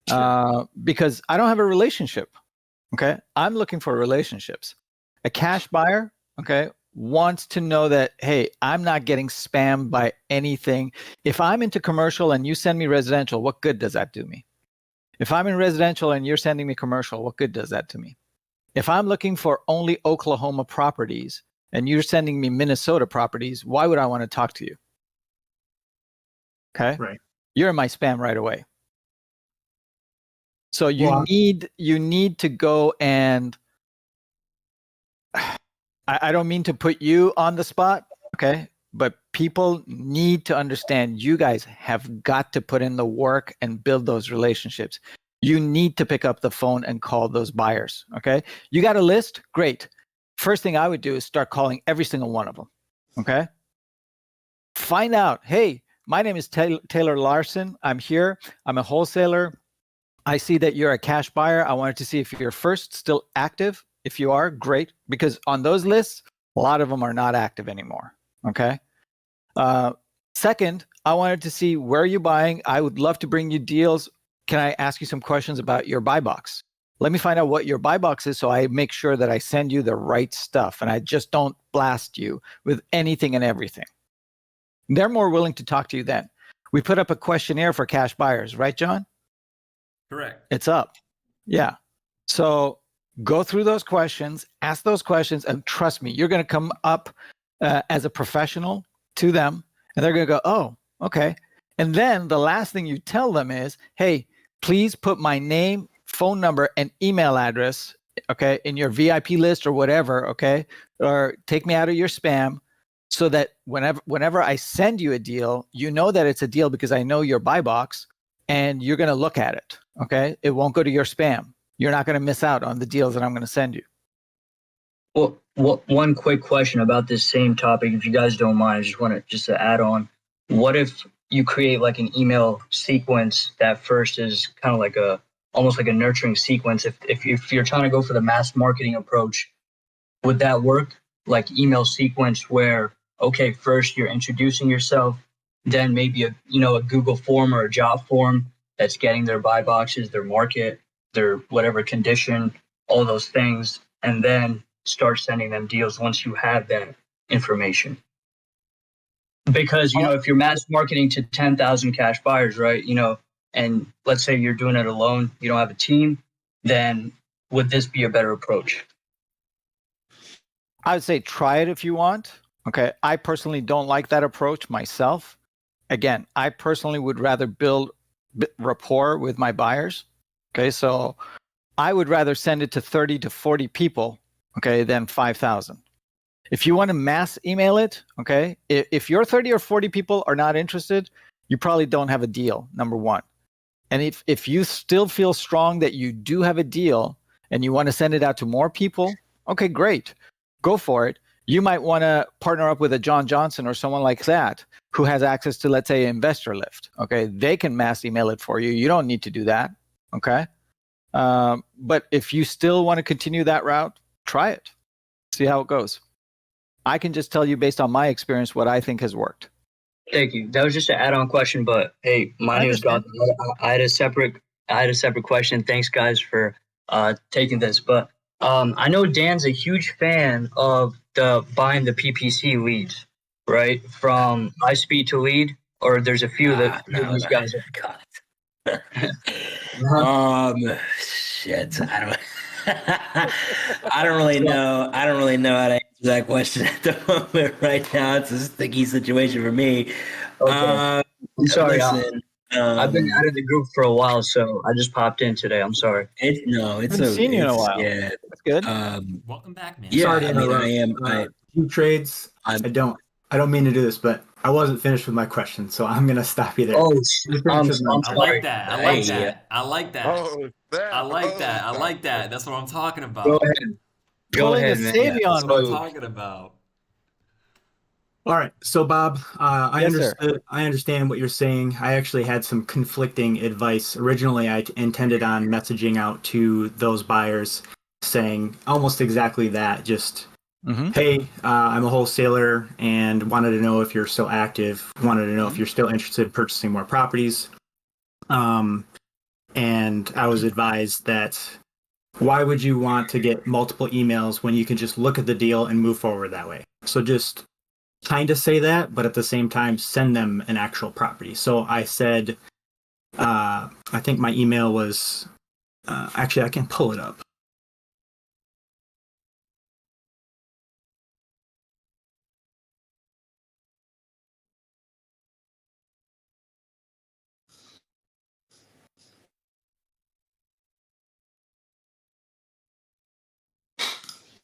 Sure. Because I don't have a relationship. Okay. I'm looking for relationships. A cash buyer, okay, wants to know that, hey, I'm not getting spammed by anything. If I'm into commercial and you send me residential, what good does that do me? If I'm in residential and you're sending me commercial, what good does that to me? If I'm looking for only Oklahoma properties and you're sending me Minnesota properties, why would I want to talk to you? Okay. Right. You're in my spam right away. So you need to go and I don't mean to put you on the spot, okay? But people need to understand you guys have got to put in the work and build those relationships. You need to pick up the phone and call those buyers, okay? You got a list? Great. First thing I would do is start calling every single one of them, okay? Find out, hey, my name is Taylor Larson. I'm here. I'm a wholesaler. I see that you're a cash buyer. I wanted to see if you're first still active. If you are, great, because on those lists, a lot of them are not active anymore, okay? Second, I wanted to see where you're buying. I would love to bring you deals. Can I ask you some questions about your buy box? Let me find out what your buy box is so I make sure that I send you the right stuff and I just don't blast you with anything and everything. They're more willing to talk to you then. We put up a questionnaire for cash buyers, right, John? Correct. It's up. Yeah. So go through those questions, ask those questions, and trust me, you're going to come up as a professional to them, and they're going to go, oh, okay. And then the last thing you tell them is, hey, please put my name, phone number, and email address, okay, in your VIP list or whatever, okay, or take me out of your spam so that whenever I send you a deal, you know that it's a deal because I know your buy box and you're going to look at it, okay? It won't go to your spam. You're not going to miss out on the deals that I'm going to send you. Well, one quick question about this same topic, if you guys don't mind, I just want to add on. What if you create like an email sequence that first is kind of like almost like a nurturing sequence? If you're trying to go for the mass marketing approach, would that work? Like email sequence where, okay, first you're introducing yourself, then maybe a Google form or a job form that's getting their buy boxes, their market, their whatever condition, all those things, and then start sending them deals once you have that information. Because, if you're mass marketing to 10,000 cash buyers, right, and let's say you're doing it alone, you don't have a team, then would this be a better approach? I would say try it if you want. Okay. I personally don't like that approach myself. Again, I personally would rather build rapport with my buyers. Okay. So I would rather send it to 30 to 40 people, okay, than 5,000. If you want to mass email it, okay, if your 30 or 40 people are not interested, you probably don't have a deal, number one. And if you still feel strong that you do have a deal and you want to send it out to more people, okay, great. Go for it. You might want to partner up with a John Johnson or someone like that who has access to, let's say, Investor Lift. Okay, they can mass email it for you. You don't need to do that. Okay, but if you still want to continue that route, try it. See how it goes. I can just tell you based on my experience what I think has worked. Thank you. That was just an add-on question, but hey, my name is God. I had a separate question. Thanks, guys, for taking this. But I know Dan's a huge fan of the buying the PPC leads, right? From iSpeed to lead, or there's a few that these guys are. God. Shit. I don't. I don't really know. I don't really know how to answer that question at the moment. Right now, it's a sticky situation for me. Okay. I'm sorry. Listen, I've been out of the group for a while, so I just popped in today. I'm sorry. It's Haven't seen you in a while. Yeah, That's good. Welcome back, man. Yeah, Sorry to I mean, interrupt. I am. Few trades. I don't mean to do this, but I wasn't finished with my question, so I'm gonna stop you there. Oh, I'm I sorry. like that. I like Hey, that. I like that. Oh, that. I like that. I like that. That's what I'm talking about. Go ahead. Go Pulling ahead, a man. Savion That's what I'm move. talking about. All right, so Bob, I Yes, sir. understand what you're saying. I actually had some conflicting advice. Originally, I intended on messaging out to those buyers, saying almost exactly that. Just, Mm-hmm. hey, I'm a wholesaler and wanted to know if you're still active. Wanted to know if you're still interested in purchasing more properties. And I was advised that why would you want to get multiple emails when you can just look at the deal and move forward that way? So just kind of say that, but at the same time, send them an actual property. So I said, I think my email was, actually, I can pull it up.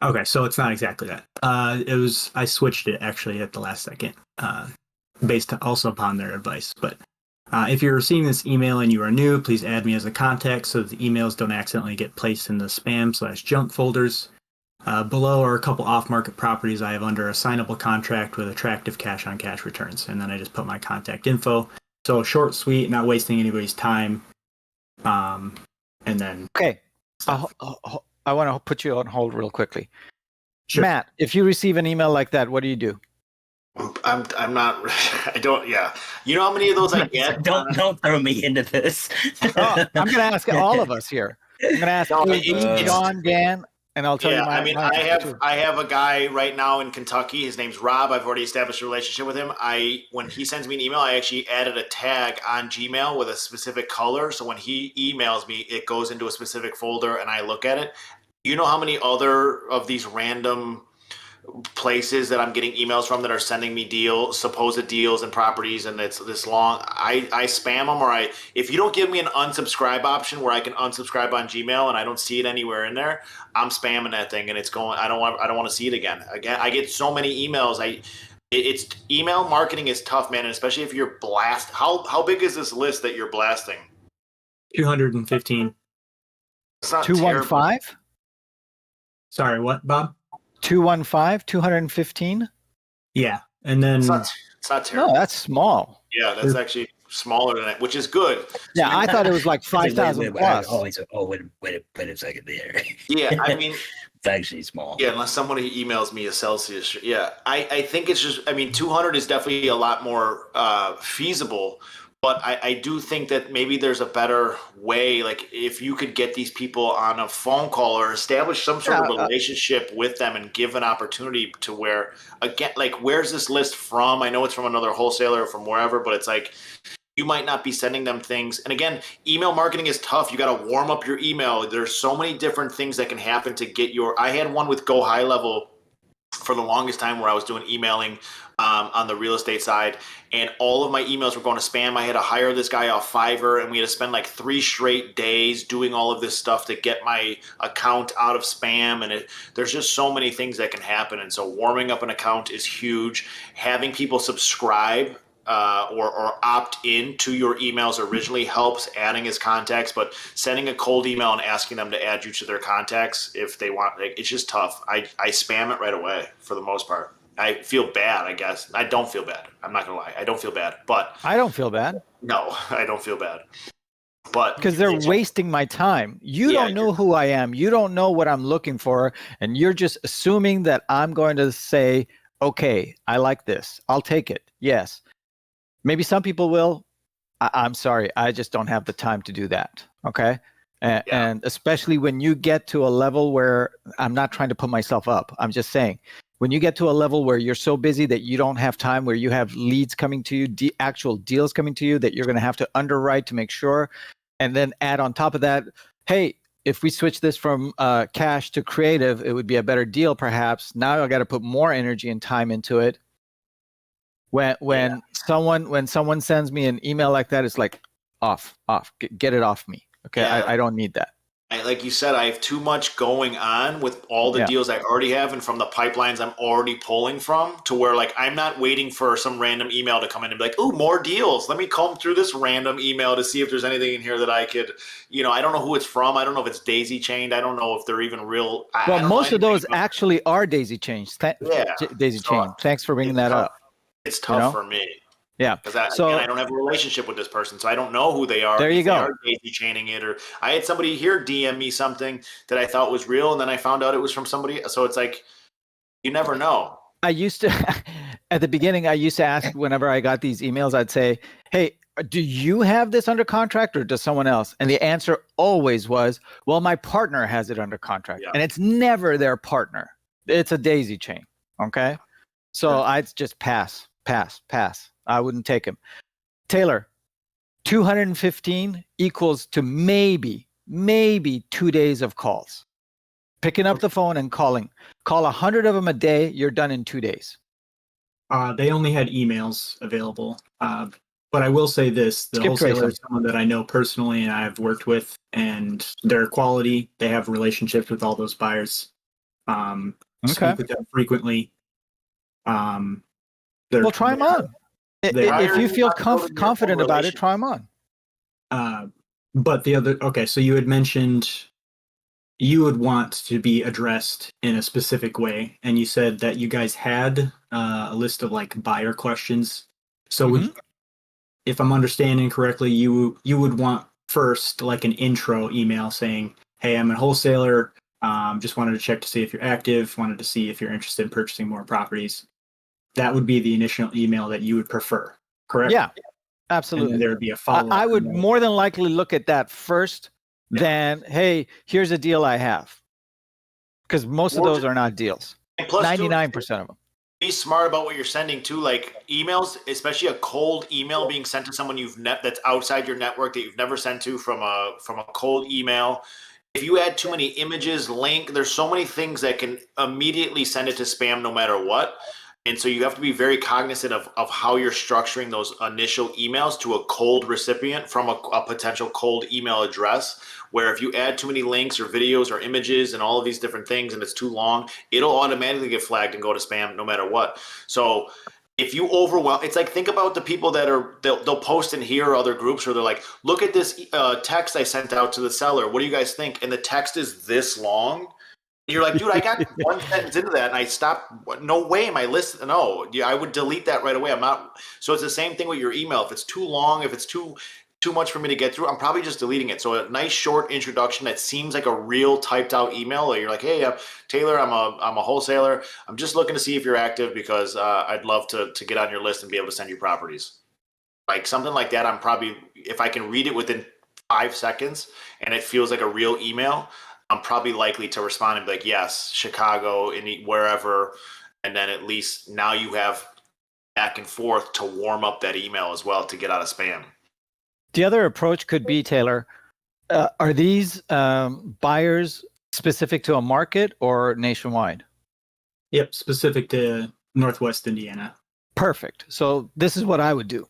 Okay, so it's not exactly that. I switched it actually at the last second, based also upon their advice. But if you're receiving this email and you are new, please add me as a contact so that the emails don't accidentally get placed in the spam/junk folders. Below are a couple off-market properties I have under a signable contract with attractive cash-on-cash returns. And then I just put my contact info. So short, sweet, not wasting anybody's time. And then... Okay. I want to put you on hold real quickly. Sure. Matt, if you receive an email like that, what do you do? I'm not. I don't. Yeah. You know how many of those I get? Don't throw me into this. Oh, I'm going to ask all of us here. I'm going to ask No, you, John, Dan, and I'll tell you my. I mean, I have a guy right now in Kentucky. His name's Rob. I've already established a relationship with him. When he sends me an email, I actually added a tag on Gmail with a specific color. So when he emails me, it goes into a specific folder and I look at it. You know how many other of these random places that I'm getting emails from that are sending me supposed deals and properties, and it's this long. I spam them, or if you don't give me an unsubscribe option where I can unsubscribe on Gmail and I don't see it anywhere in there, I'm spamming that thing and it's going. I don't want to see it again. I get so many emails. It's email marketing is tough, man, and especially if you're blast. How big is this list that you're blasting? 215. It's not 215. Sorry, what, Bob? 215, 215. Yeah, and then It's not terrible. No, that's small. Yeah, that's actually smaller than that, which is good. Yeah, I thought it was like 5,000 plus. Wait a second there. Yeah, I mean, it's actually small. Yeah, unless somebody emails me a Celsius. Yeah, I think it's just. I mean, 200 is definitely a lot more feasible. But I do think that maybe there's a better way, like if you could get these people on a phone call or establish some sort of relationship with them and give an opportunity to where, again, like where's this list from? I know it's from another wholesaler or from wherever, but it's like you might not be sending them things. And again, email marketing is tough. You got to warm up your email. There's so many different things that can happen to get I had one with Go High Level for the longest time where I was doing emailing on the real estate side, and all of my emails were going to spam. I had to hire this guy off Fiverr, and we had to spend like 3 straight days doing all of this stuff to get my account out of spam. And there's just so many things that can happen. And so warming up an account is huge. Having people subscribe or opt in to your emails originally helps, adding as contacts, but sending a cold email and asking them to add you to their contacts if they want, like, it's just tough. I spam it right away for the most part. I feel bad, I guess. I don't feel bad. I'm not going to lie. I don't feel bad, but I don't feel bad. No, I don't feel bad. But because they're wasting my time. You don't know who I am. You don't know what I'm looking for. And you're just assuming that I'm going to say, okay, I like this. I'll take it. Yes. Maybe some people will. I'm sorry. I just don't have the time to do that. Okay. And especially when you get to a level where I'm not trying to put myself up. I'm just saying, When you get to a level where you're so busy that you don't have time, where you have leads coming to you, actual deals coming to you that you're going to have to underwrite to make sure, and then add on top of that, hey, if we switch this from cash to creative, it would be a better deal perhaps. Now I got to put more energy and time into it. When someone sends me an email like that, it's like off, get it off me. Okay, Yeah. I don't need that. Like you said, I have too much going on with all the deals I already have and from the pipelines I'm already pulling from, to where like I'm not waiting for some random email to come in and be like, oh, more deals. Let me comb through this random email to see if there's anything in here that I could, I don't know who it's from. I don't know if it's daisy chained. I don't know if they're even real. Well, most of those actually are daisy chained. Daisy chained. Thanks for bringing that up. It's tough for me. Yeah. Because I don't have a relationship with this person, so I don't know who they are. There you go. They are daisy chaining it, or I had somebody here DM me something that I thought was real, and then I found out it was from somebody. So it's like, you never know. I used to, at the beginning, I used to ask whenever I got these emails, I'd say, hey, do you have this under contract or does someone else? And the answer always was, well, my partner has it under contract. Yeah. And it's never their partner. It's a daisy chain. Okay. So I'd just pass. I wouldn't take him. Taylor, 215 equals to maybe 2 days of calls. Picking up the phone and calling. Call 100 of them a day. You're done in 2 days. They only had emails available. But I will say this, the wholesaler is someone that I know personally and I've worked with, and their quality, they have relationships with all those buyers. Speak with them frequently. Well, try them on. If you feel confident about it, try them on. But the other, so you had mentioned you would want to be addressed in a specific way, and you said that you guys had a list of like buyer questions. So if I'm understanding correctly, you would want first like an intro email saying, hey, I'm a wholesaler, just wanted to check to see if you're active, wanted to see if you're interested in purchasing more properties. That would be the initial email that you would prefer, correct? Yeah, absolutely. There would be a follow-up. I would more than likely look at that first than, hey, here's a deal I have. Because most of those are not deals. 99% of them. Be smart about what you're sending too, like emails, especially a cold email being sent to someone that's outside your network that you've never sent to from a cold email. If you add too many images, there's so many things that can immediately send it to spam no matter what. And so you have to be very cognizant of how you're structuring those initial emails to a cold recipient from a potential cold email address, where if you add too many links or videos or images and all of these different things and it's too long, it'll automatically get flagged and go to spam no matter what. So if you overwhelm, it's like, think about the people that they'll post in here or other groups where they're like, look at this text I sent out to the seller. What do you guys think? And the text is this long. You're like, dude, I got one sentence into that and I stopped. No way am I listening. No, I would delete that right away. I'm not. So it's the same thing with your email. If it's too long, if it's too much for me to get through, I'm probably just deleting it. So a nice short introduction that seems like a real typed out email. Or you're like, hey, Taylor, I'm a wholesaler. I'm just looking to see if you're active because I'd love to get on your list and be able to send you properties. Like something like that. I'm probably, if I can read it within 5 seconds and it feels like a real email, I'm probably likely to respond and be like, yes, Chicago, wherever. And then at least now you have back and forth to warm up that email as well to get out of spam. The other approach could be, Taylor, are these buyers specific to a market or nationwide? Yep, specific to Northwest Indiana. Perfect. So this is what I would do.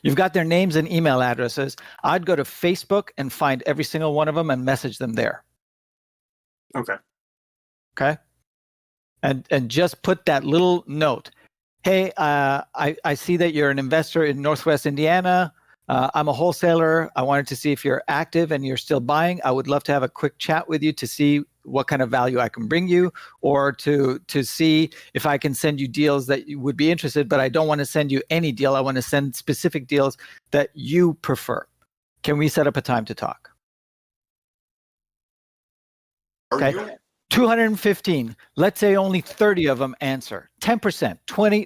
You've got their names and email addresses. I'd go to Facebook and find every single one of them and message them there. Okay. And just put that little note. Hey, I see that you're an investor in Northwest Indiana. I'm a wholesaler. I wanted to see if you're active and you're still buying. I would love to have a quick chat with you to see what kind of value I can bring you, or to see if I can send you deals that you would be interested, but I don't want to send you any deal. I want to send specific deals that you prefer. Can we set up a time to talk? Okay. 215. Let's say only 30 of them answer. 10%,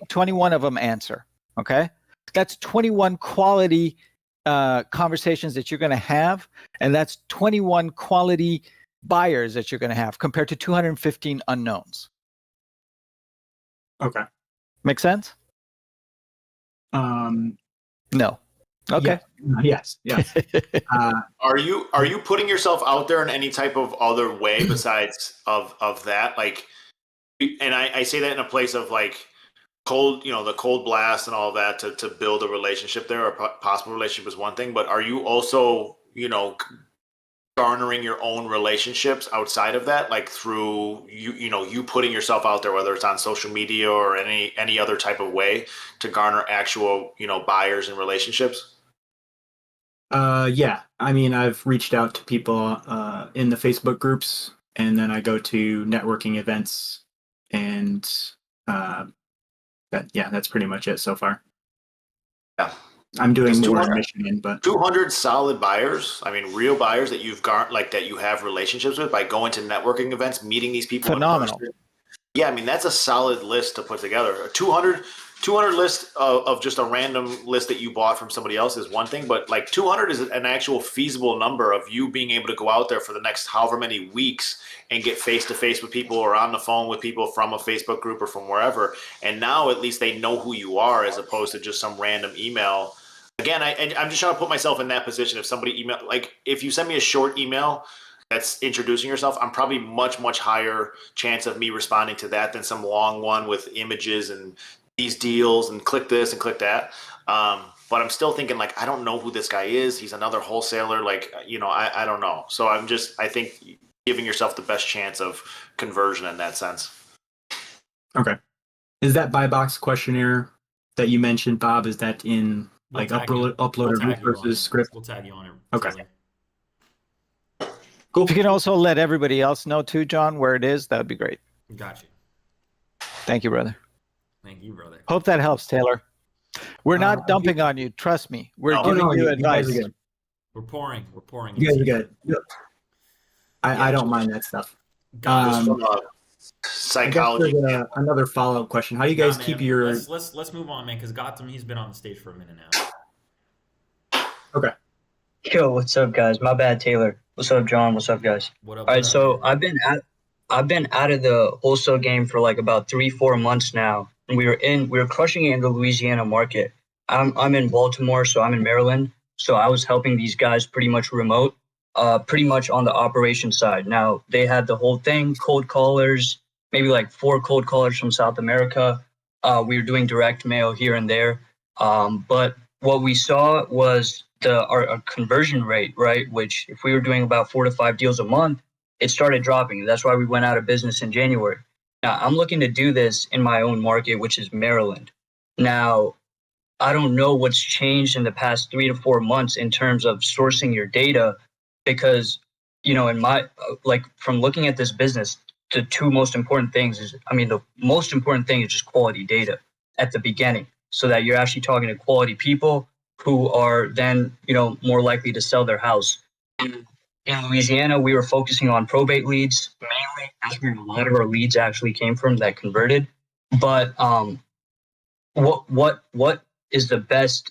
21 of them answer. Okay. That's 21 quality conversations that you're going to have. And that's 21 quality buyers that you're going to have compared to 215 unknowns. Okay. Make sense? No. Okay. Yes. Are you putting yourself out there in any type of other way besides of that? Like, and I say that in a place of like cold, the cold blast and all of that to build a relationship there, or possible relationship is one thing, but are you also, garnering your own relationships outside of that, like through you putting yourself out there, whether it's on social media or any other type of way to garner actual, buyers and relationships? Yeah. I mean, I've reached out to people in the Facebook groups, and then I go to networking events, and that's pretty much it so far. Yeah. I'm doing It's more in Michigan, but 200 solid buyers. I mean, real buyers that you've got, like that you have relationships with by going to networking events, meeting these people. Phenomenal. In person. Yeah, I mean, that's a solid list to put together. A 200 list of just a random list that you bought from somebody else is one thing, but like 200 is an actual feasible number of you being able to go out there for the next however many weeks and get face to face with people or on the phone with people from a Facebook group or from wherever. And now at least they know who you are as opposed to just some random email. Again, I'm just trying to put myself in that position. If somebody if you send me a short email that's introducing yourself, I'm probably much, much higher chance of me responding to that than some long one with images and these deals and click this and click that. But I'm still thinking I don't know who this guy is. He's another wholesaler. I don't know. So I think giving yourself the best chance of conversion in that sense. Okay. Is that buy box questionnaire that you mentioned, Bob? Is that in uploaded versus script? We'll tag you on it. Okay. Taylor. Cool. If you can also let everybody else know too, John, where it is, that would be great. Got you. Thank you, brother. Thank you, brother. Hope that helps, Taylor. We're not dumping on you. Trust me. We're giving you advice. You guys are good. We're pouring. You guys are good. I don't mind that stuff. Psychology. Another follow-up question. How do you guys keep your... Let's move on, man, because Gotham, he's been on the stage for a minute now. Okay. Yo, what's up, guys? My bad, Taylor. What's up, John? What's up, guys? What up? All right, so I've been out of the wholesale game for like about 3-4 months now, and we were crushing it in the Louisiana market. I'm in Baltimore, so I'm in Maryland. So I was helping these guys pretty much remote, pretty much on the operation side. Now they had the whole thing, cold callers, maybe like 4 cold callers from South America. We were doing direct mail here and there, but what we saw was our conversion rate, right? Which if we were doing about 4 to 5 deals a month, it started dropping. That's why we went out of business in January. Now I'm looking to do this in my own market, which is Maryland. Now, I don't know what's changed in the past 3 to 4 months in terms of sourcing your data, because, in my, from looking at this business, the 2 most important things the most important thing is just quality data at the beginning, so that you're actually talking to quality people who are then, more likely to sell their house. In Louisiana, we were focusing on probate leads mainly. That's where a lot of our leads actually came from that converted. But what is the best,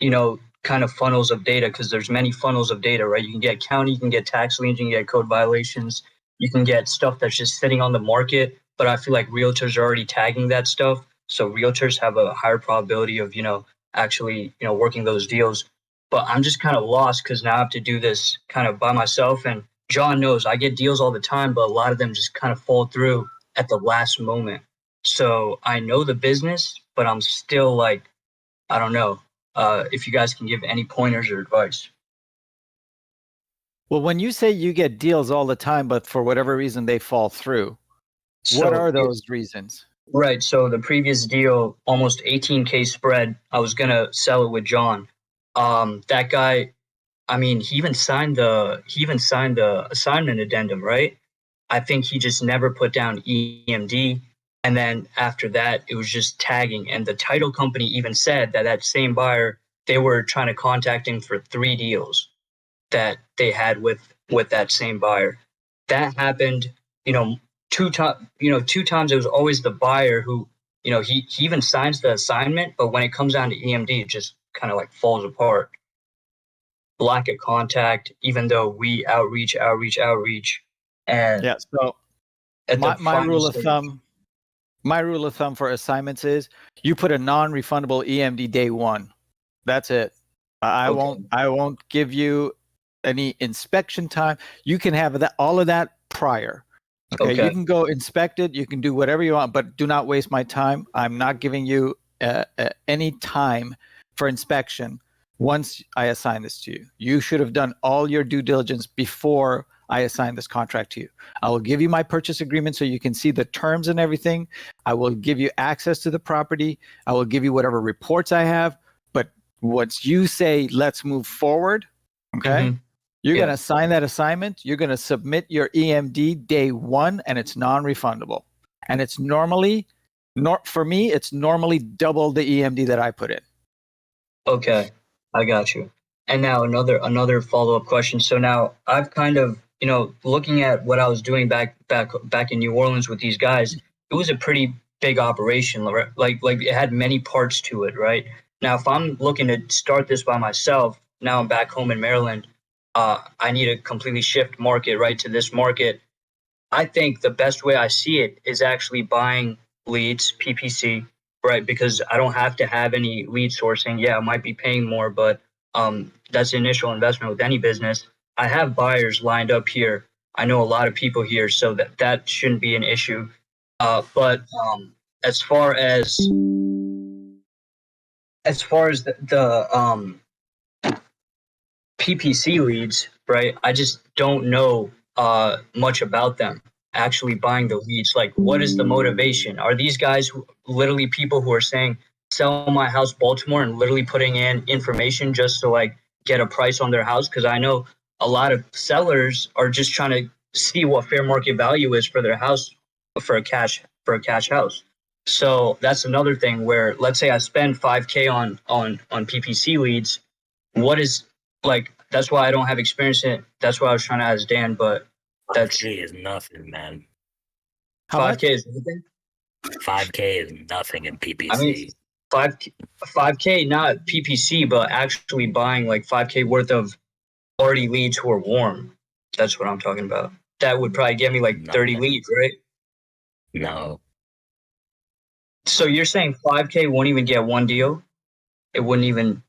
kind of funnels of data? Because there's many funnels of data, right? You can get county, you can get tax liens, you can get code violations, you can get stuff that's just sitting on the market. But I feel like realtors are already tagging that stuff, so realtors have a higher probability of, actually, working those deals. But I'm just kind of lost because now I have to do this kind of by myself. And John knows I get deals all the time, but a lot of them just kind of fall through at the last moment. So I know the business, but I'm still I don't know if you guys can give any pointers or advice. Well, when you say you get deals all the time, but for whatever reason they fall through, what are those reasons? Right. So the previous deal, almost 18K spread, I was going to sell it with John. That guy, he even signed the assignment addendum, right? I think he just never put down EMD. And then after that, it was just tagging. And the title company even said that same buyer, they were trying to contact him for 3 deals that they had with that same buyer. That happened, 2 times. 2 times it was always the buyer who, he even signs the assignment, but when it comes down to EMD, it just kind of falls apart. Lack of contact, even though we outreach. And yeah, so my rule of thumb my rule of thumb for assignments is you put a non-refundable EMD day one. That's it. I won't give you any inspection time. You can have that, all of that prior. Okay. You can go inspect it. You can do whatever you want, but do not waste my time. I'm not giving you any time for inspection once I assign this to you. You should have done all your due diligence before I assign this contract to you. I will give you my purchase agreement so you can see the terms and everything. I will give you access to the property. I will give you whatever reports I have. But once you say, let's move forward, okay, you're going to sign that assignment. You're going to submit your EMD day one, and it's non-refundable. And it's normally, for me, it's normally double the EMD that I put in. Okay, I got you. And now another follow-up question. So now I've kind of, looking at what I was doing back in New Orleans with these guys, it was a pretty big operation. Like it had many parts to it, right? Now, if I'm looking to start this by myself, now I'm back home in Maryland. I need to completely shift market right to this market. I think the best way I see it is actually buying leads, PPC, right? Because I don't have to have any lead sourcing. Yeah, I might be paying more, but that's the initial investment with any business. I have buyers lined up here. I know a lot of people here, so that shouldn't be an issue. But as far as the PPC leads, right? I just don't know much about them actually buying the leads. Like, what is the motivation? Are these guys literally people who are saying, sell my house, Baltimore, and literally putting in information just to like get a price on their house? Because I know a lot of sellers are just trying to see what fair market value is for their house for a cash house. So that's another thing where, let's say I spend $5,000 on PPC leads. What is, like, that's why I don't have experience in it. That's why I was trying to ask Dan, but that's 5K is nothing, man. 5K is nothing. 5K is nothing in PPC. I mean, 5K, not PPC, but actually buying like 5K worth of already leads who are warm. That's what I'm talking about. That would probably get me like 30 leads, right? No. So you're saying 5K won't even get one deal? It wouldn't even.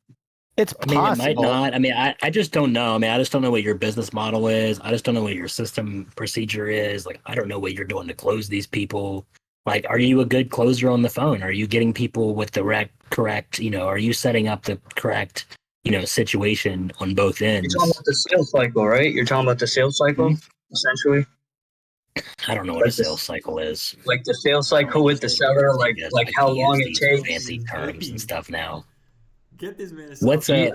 It's possible. I mean, it might not. I mean, I just don't know. I mean, I just don't know what your business model is. I just don't know what your system procedure is. Like, I don't know what you're doing to close these people. Like, are you a good closer on the phone? Are you getting people with the correct, are you setting up the correct, situation on both ends? You're talking about the sales cycle, right? You're talking about the sales cycle, essentially? I don't know what a sales cycle is. Like the sales cycle with the seller, like how long it takes. Fancy terms and stuff now. Get this man. What's I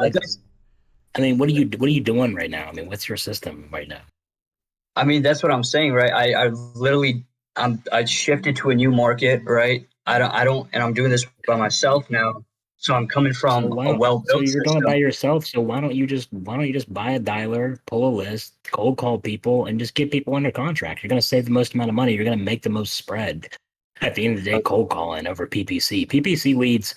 mean, what are you doing right now? I mean, what's your system right now? I mean, that's what I'm saying, right? I literally I shifted to a new market, right? I don't, and I'm doing this by myself now. So I'm coming from a well-built So you're system. doing it by yourself. So why don't you just buy a dialer, pull a list, cold call people, and just get people under contract? You're going to save the most amount of money. You're going to make the most spread. At the end of the day, cold calling over PPC. PPC leads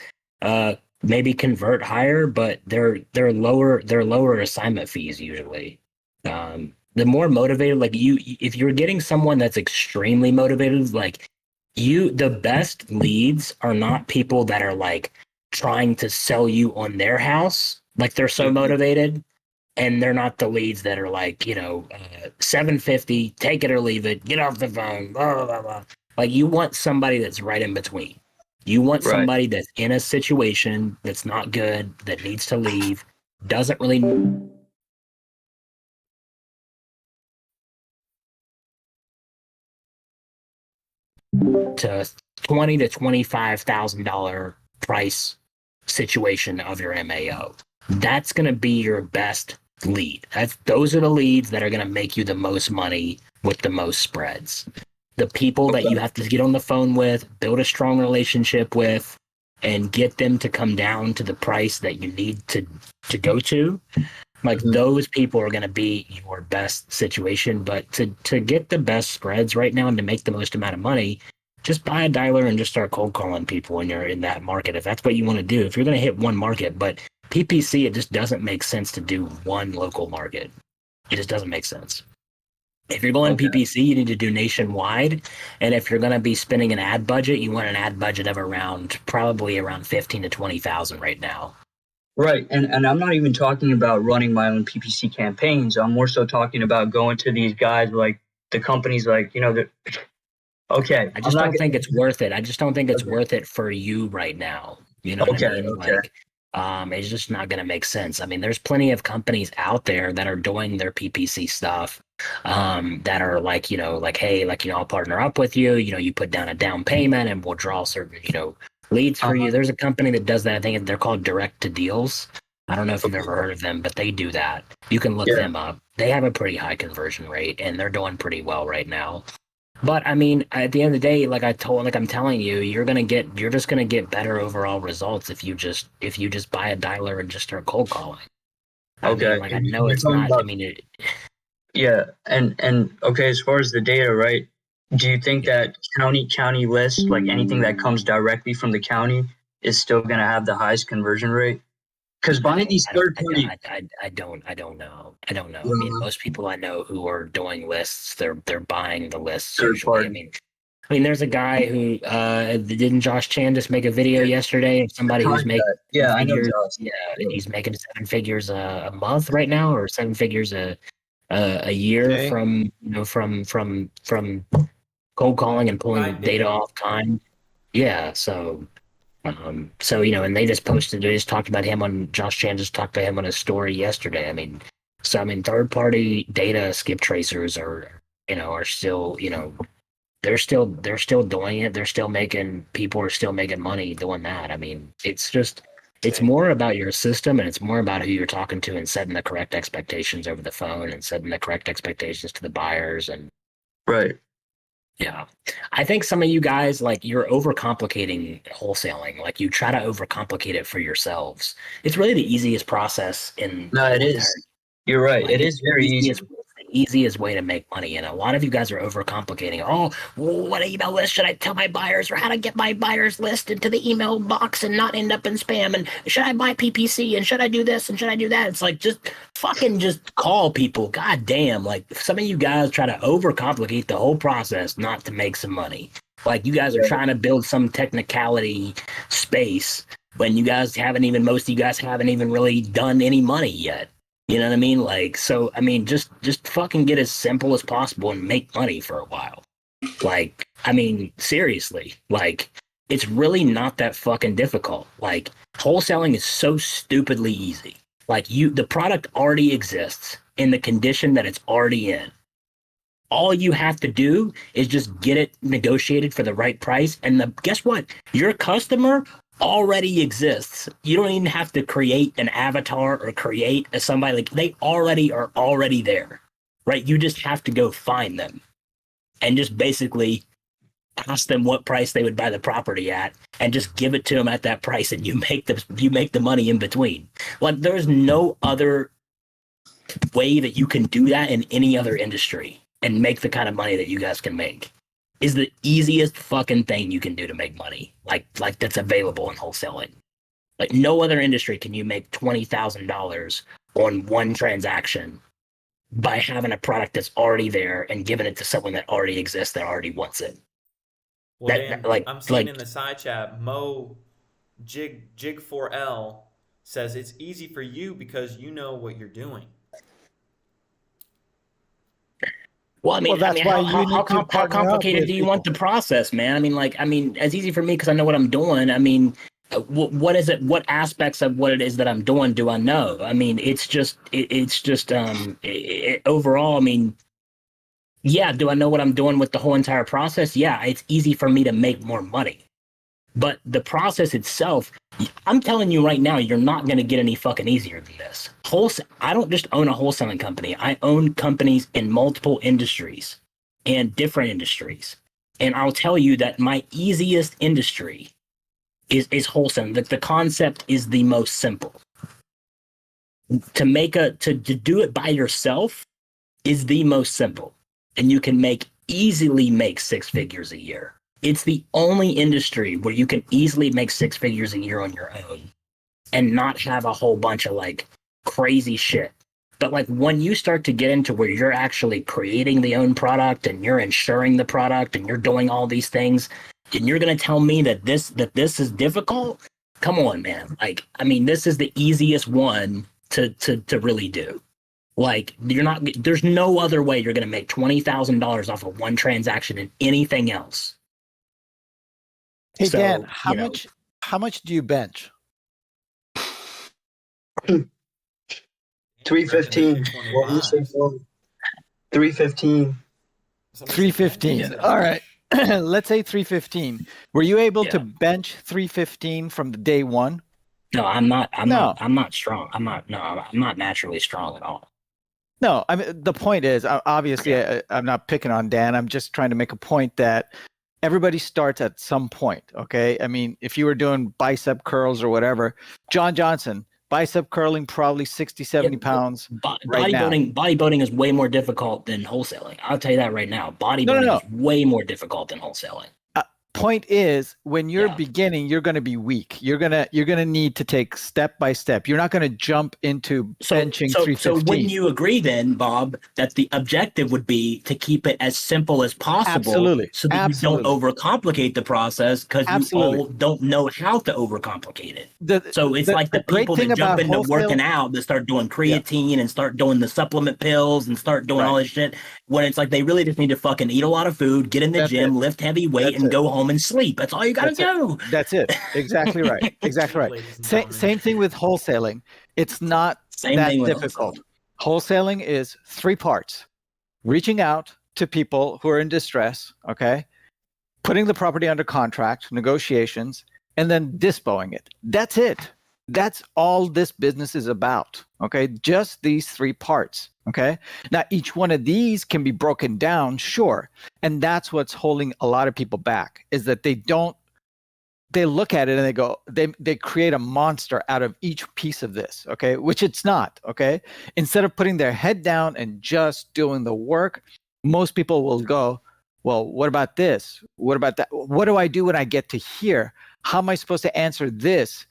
maybe convert higher, but they're lower assignment fees usually. The more motivated, like if you're getting someone that's extremely motivated, like the best leads are not people that are like trying to sell you on their house, like they're so motivated, and they're not the leads that are like, $750, take it or leave it, get off the phone, blah, blah, blah, blah. Like, you want somebody that's right in between. You want somebody that's in a situation that's not good, that needs to leave, doesn't really to $20,000 to $25,000 price situation of your MAO. That's going to be your best lead. Those are the leads that are going to make you the most money with the most spreads. The people that you have to get on the phone with, build a strong relationship with, and get them to come down to the price that you need to go to. Like, those people are going to be your best situation. But to get the best spreads right now and to make the most amount of money, just buy a dialer and just start cold calling people when you're in that market. If that's what you want to do, if you're going to hit one market, but PPC, it just doesn't make sense to do one local market. It just doesn't make sense. If you're going Okay. PPC, you need to do nationwide. And if you're going to be spending an ad budget, you want an ad budget of probably around 15 to 20,000 right now. Right. And I'm not even talking about running my own PPC campaigns. I'm more so talking about going to these guys, like the companies, like, okay. I just don't think it's worth it. I just don't think it's Okay. worth it for you right now. You know what I mean? Okay. Like, it's just not going to make sense. I mean, there's plenty of companies out there that are doing their PPC stuff, that are like, hey, I'll partner up with you. You put down a down payment and we'll draw certain, leads for you. There's a company that does that. I think they're called Direct to Deals. I don't know if you've ever heard of them, but they do that. You can look them up. They have a pretty high conversion rate and they're doing pretty well right now. But I mean, at the end of the day, I'm telling you, you're just gonna get better overall results if you just buy a dialer and just start cold calling. I know it's not. Yeah, and okay, as far as the data, right? Do you think that county list, like anything that comes directly from the county, is still going to have the highest conversion rate? Because buying these third party, I don't know. I mean, most people I know who are doing lists, they're buying the lists usually. I mean, there's a guy who didn't Josh Chan just make a video yesterday of somebody who's making I know Josh. Yeah, he's making 7 figures a month right now, or 7 figures a year from cold calling and pulling data off time. Yeah, so and they just talked about him on Josh Chan just talked about him on his story yesterday. I mean, third party data skip tracers are still, they're still doing it. People are still making money doing that. I mean, it's more about your system and it's more about who you're talking to and setting the correct expectations over the phone and setting the correct expectations to the buyers. And right. Yeah. I think some of you guys, you're overcomplicating wholesaling. Like, you try to overcomplicate it for yourselves. It's really the easiest process it is. You're right. It is very easy. It's the easiest way to make money. And a lot of you guys are overcomplicating. Oh, well, what email list should I tell my buyers, or how to get my buyers list into the email box and not end up in spam? And should I buy PPC? And should I do this? And should I do that? It's like, just call people. God damn. Like, some of you guys try to overcomplicate the whole process not to make some money. Like, you guys are trying to build some technicality space when most of you guys haven't even really done any money yet. You know what I mean? Like, so, I mean, just fucking get as simple as possible and make money for a while. Like, I mean, seriously, like, it's really not that fucking difficult. Like, wholesaling is so stupidly easy. Like, the product already exists in the condition that it's already in. All you have to do is just get it negotiated for the right price. And guess what? Your customer already exists. You don't even have to create an avatar or create somebody. Like, they already are there, right? You just have to go find them and just basically ask them what price they would buy the property at and just give it to them at that price, and you make the money in between. Like, there's no other way that you can do that in any other industry and make the kind of money that you guys can make. Is the easiest fucking thing you can do to make money, like that's available in wholesaling. Like, no other industry can you make $20,000 on one transaction by having a product that's already there and giving it to someone that already exists, that already wants it. Well, Dan, I'm seeing in the side chat, Mo Jig4L says it's easy for you because you know what you're doing. Well, I mean, that's why you need to how complicated do you want the process, man? I mean, as easy for me because I know what I'm doing. I mean, what is it? What aspects of what it is that I'm doing do I know? I mean, overall. I mean, yeah. Do I know what I'm doing with the whole entire process? Yeah, it's easy for me to make more money, but the process itself, I'm telling you right now, you're not going to get any fucking easier than this. I don't just own a wholesaling company. I own companies in multiple industries and different industries. And I'll tell you that my easiest industry is wholesaling. That the concept is the most simple. To do it by yourself is the most simple. And you can easily make 6 figures a year. It's the only industry where you can easily make 6 figures a year on your own and not have a whole bunch of crazy shit But like when you start to get into where you're actually creating the own product and you're insuring the product and you're doing all these things, and you're gonna tell me that this is difficult? Come on, man. Like, I mean, this is the easiest one to really do. Like, you're not. There's no other way you're gonna make $20,000 off of one transaction in anything else. Hey So, Dan, you know, how much do you bench? 315. What you say, 315. 315. Yeah. All right. Let's say 315. Were you able to Yeah. bench 315 from the day one? No, I'm not. I'm No. not strong. I'm not naturally strong at all. No, I mean, the point is, obviously, I'm not picking on Dan. I'm just trying to make a point that everybody starts at some point, okay? I mean, if you were doing bicep curls or whatever, John Johnson, bicep curling, probably 60, 70 pounds right now. Bodybuilding is way more difficult than wholesaling. I'll tell you that right now. Bodybuilding No. is way more difficult than wholesaling. Point is, when you're beginning, you're going to be weak. You're gonna need to take step by step. You're not going to jump into benching 315. So wouldn't you agree then, Bob, that the objective would be to keep it as simple as possible? Absolutely. So that you don't overcomplicate the process because you all don't know how to overcomplicate it. So it's like the people that jump into working out that start doing creatine and start doing the supplement pills and start doing all this shit, when it's like they really just need to fucking eat a lot of food, get in the gym, lift heavy weight, and go home and sleep. That's all you got to do. That's it. Exactly right. Exactly right. Same thing with wholesaling. It's not that difficult. Wholesaling is 3 parts: reaching out to people who are in distress, okay, putting the property under contract, negotiations, and then dispoing it. That's it. That's all this business is about, okay? Just these 3 parts, okay? Now, each one of these can be broken down, sure. And that's what's holding a lot of people back, is that they look at it and they go, they create a monster out of each piece of this, okay? Which it's not, okay? Instead of putting their head down and just doing the work, most people will go, well, what about this? What about that? What do I do when I get to here? How am I supposed to answer this?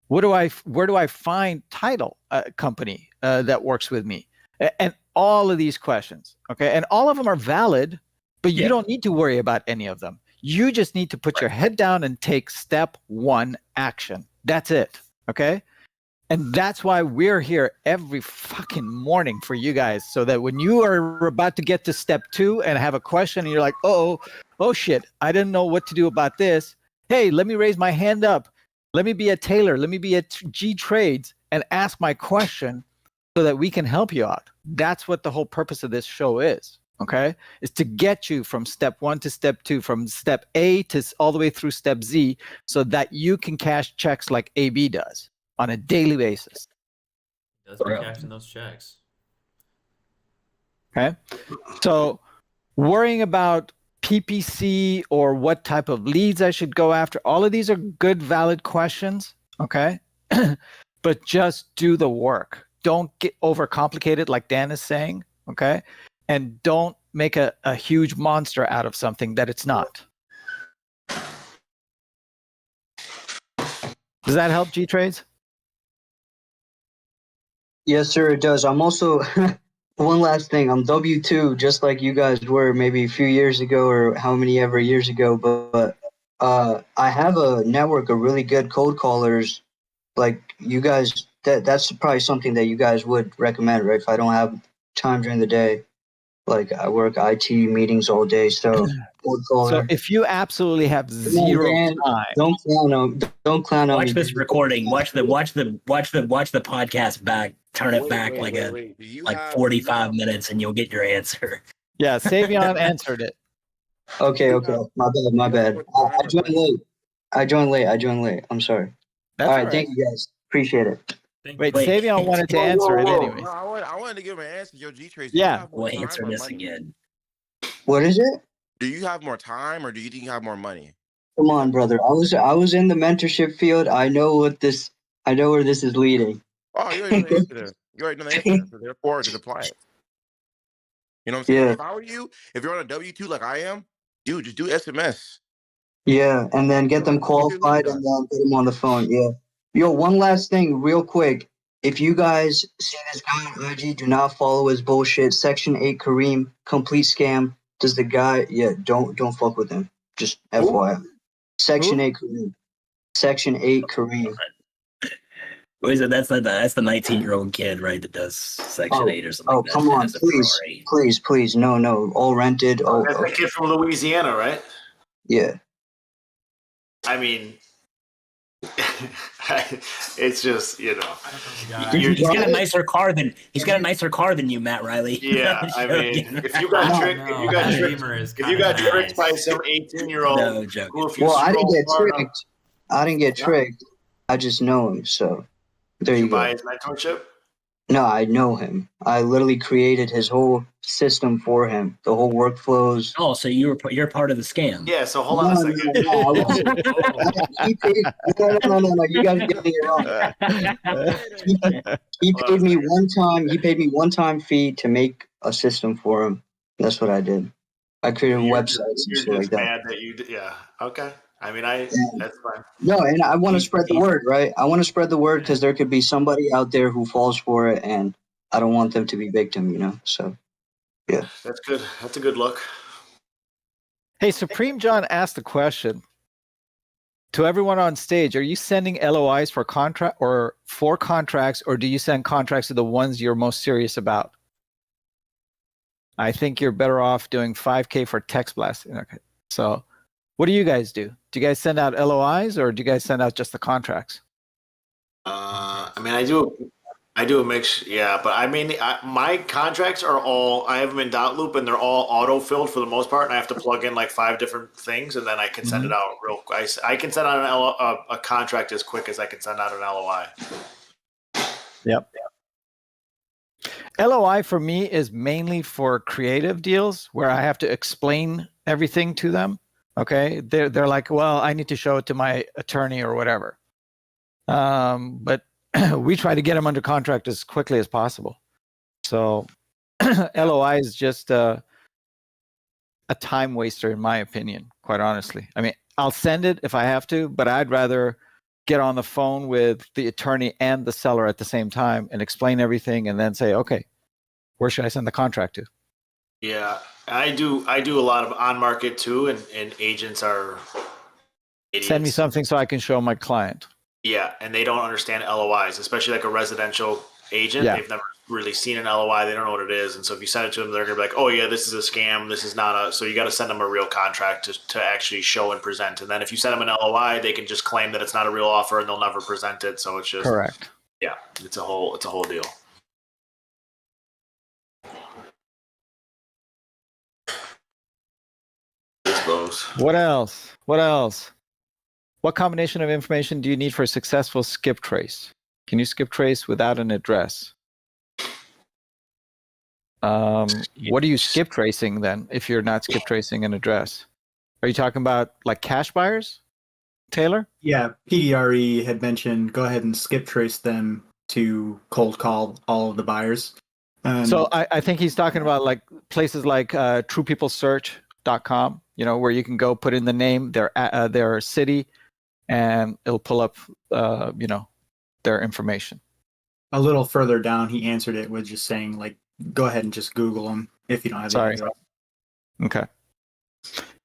Where do I find title company that works with me? And all of these questions, okay? And all of them are valid, but you don't need to worry about any of them. You just need to put your head down and take step 1 action. That's it, okay? And that's why we're here every fucking morning for you guys, so that when you are about to get to step 2 and have a question and you're like, oh shit, I didn't know what to do about this. Hey, let me raise my hand up. Let me be a Taylor. Let me be a G Trades and ask my question so that we can help you out. That's what the whole purpose of this show is, okay? Is to get you from step 1 to step 2, from step A to all the way through step Z, so that you can cash checks like AB does on a daily basis. Does be cashing those checks. Okay? So worrying about PPC or what type of leads I should go after, all of these are good, valid questions, okay? But just do the work. Don't get overcomplicated like Dan is saying, okay? And don't make a huge monster out of something that it's not. Does that help, G-Trades? Yes, sir, it does. I'm also one last thing. I'm W-2, just like you guys were maybe a few years ago or how many ever years ago. But I have a network of really good cold callers. Like you guys, that's probably something that you guys would recommend, right? If I don't have time during the day, like I work IT meetings all day, so cold caller. So if you absolutely have zero time, don't clown on Watch me. this recording. Watch the podcast back. Turn it back like 45 minutes, and you'll get your answer. Yeah, Savion answered it. Okay. My bad. I joined late. I'm sorry. That's all right. Thank you guys. Appreciate it. Wait, Savion wanted to answer it anyway. No, I wanted to give him an answer, yo, G-Trace. Yeah. We'll answer this again. What is it? Do you have more time, or do you think you have more money? Come on, brother. I was in the mentorship field. I know where this is leading. Oh, you already know the answer. You already know the answer. So therefore, just apply it. You know what I'm saying? Yeah. If I were you, if you're on a W-2 like I am, dude, just do SMS. Yeah, and then get them qualified and then get them on the phone. Yeah. Yo, one last thing real quick. if you guys see this guy on IG, do not follow his bullshit. Section 8 Kareem, complete scam. Does the guy? Yeah, don't fuck with him. Just FYI. Section 8 Kareem. Section 8 Kareem. What is it? That's the 19-year-old kid, right? That does Section 8 or something. Oh, come on, please. No. All rented. That's the kid from Louisiana, right? Yeah. I mean, it's just, you know. He's got a nicer car than you, Matt Riley. Yeah, I mean, if you got tricked by some 18-year-old, no joke. I didn't get tricked. I didn't get tricked. I just know him, so there you go. Buy his mentorship? No, I know him. I literally created his whole system for him, the whole workflows. Oh, so you're part of the scam? Yeah. So hold on a second. No. You guys are getting it wrong. He paid me one time. He paid me one-time fee to make a system for him. That's what I did. I created websites and shit like that. Yeah. Okay. I mean, that's fine. No, and I want to spread the word, right? I want to spread the word because there could be somebody out there who falls for it, and I don't want them to be victim, you know? So, yeah. That's good. That's a good look. Hey, Supreme John asked a question to everyone on stage. Are you sending LOIs for contracts, or do you send contracts to the ones you're most serious about? I think you're better off doing 5K for text blasting. Okay. So what do you guys do? Do you guys send out LOIs, or do you guys send out just the contracts? I mean, I do a mix. Yeah, but I mean, my contracts are all, I have them in dot loop, and they're all auto filled for the most part. And I have to plug in like 5 different things, and then I can send it out real quick. I can send out a contract as quick as I can send out an LOI. Yep. LOI for me is mainly for creative deals where I have to explain everything to them. Okay, they're like, well, I need to show it to my attorney or whatever. But we try to get them under contract as quickly as possible. So LOI is just a time waster, in my opinion, quite honestly. I mean, I'll send it if I have to, but I'd rather get on the phone with the attorney and the seller at the same time and explain everything, and then say, okay, where should I send the contract to? Yeah, I do a lot of on market too, and agents are idiots. Send me something so I can show my client. Yeah, and they don't understand LOIs, especially like a residential agent. Yeah. They've never really seen an LOI. They don't know what it is. And so if you send it to them, they're going to be like, oh, yeah, this is a scam. This is not a – so you got to send them a real contract to actually show and present. And then if you send them an LOI, they can just claim that it's not a real offer and they'll never present it. So it's just – Correct. Yeah, it's a whole deal. What else? What combination of information do you need for a successful skip trace? Can you skip trace without an address? What are you skip tracing then if you're not skip tracing an address? Are you talking about like cash buyers, Taylor? Yeah, PDRE had mentioned go ahead and skip trace them to cold call all of the buyers. So I think he's talking about like places like truepeoplesearch.com, where you can go put in the name, their city, and it'll pull up, their information. A little further down, he answered it with just saying, like, go ahead and just Google them if you don't have the address. Okay.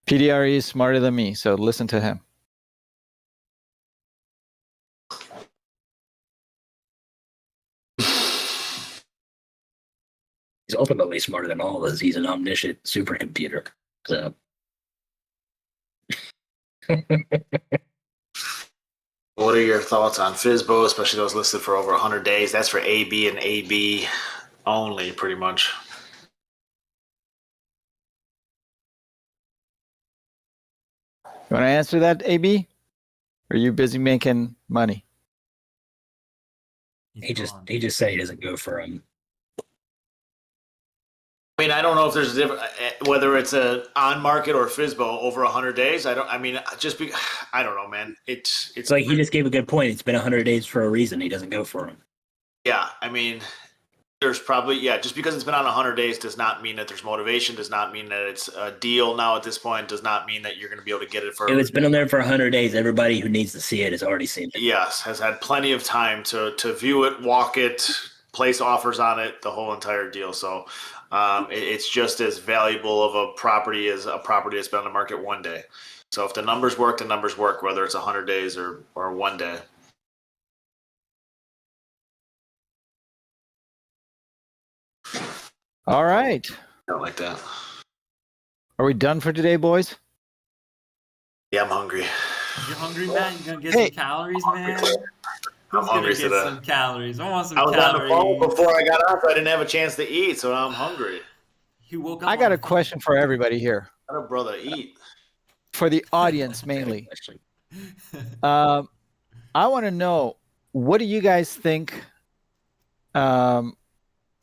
PDRE is smarter than me, so listen to him. He's ultimately smarter than all of us. He's an omniscient supercomputer. So. What are your thoughts on FSBO, especially those listed for over 100 days? That's for AB and AB only, pretty much. You want to answer that, AB? Or are you busy making money? He just said he doesn't go for him. I mean, I don't know if there's a difference, whether it's a on market or FSBO over 100 days. I don't know, man. It's like he just gave a good point. It's been 100 days for a reason. He doesn't go for him. Yeah, I mean, There's probably, just because it's been on 100 days does not mean that there's motivation, does not mean that it's a deal now at this point, does not mean that you're going to be able to get it for. If it's been on there for 100 days, everybody who needs to see it has already seen it. Yes, has had plenty of time to view it, walk it, place offers on it, the whole entire deal. So it's just as valuable of a property as a property that's been on the market 1 day. So if the numbers work, the numbers work, whether it's 100 days or 1 day. All right. I don't like that. Are we done for today, boys? Yeah, I'm hungry. You're hungry, man? You gonna get Hey. some calories, man? Who's gonna hungry get today. some calories? I want some I was calories. on the phone before I got off. I didn't have a chance to eat, so now I'm hungry. He woke up. I got on a the phone. question for everybody here, How do brother eat? for the audience mainly. I want to know, what do you guys think?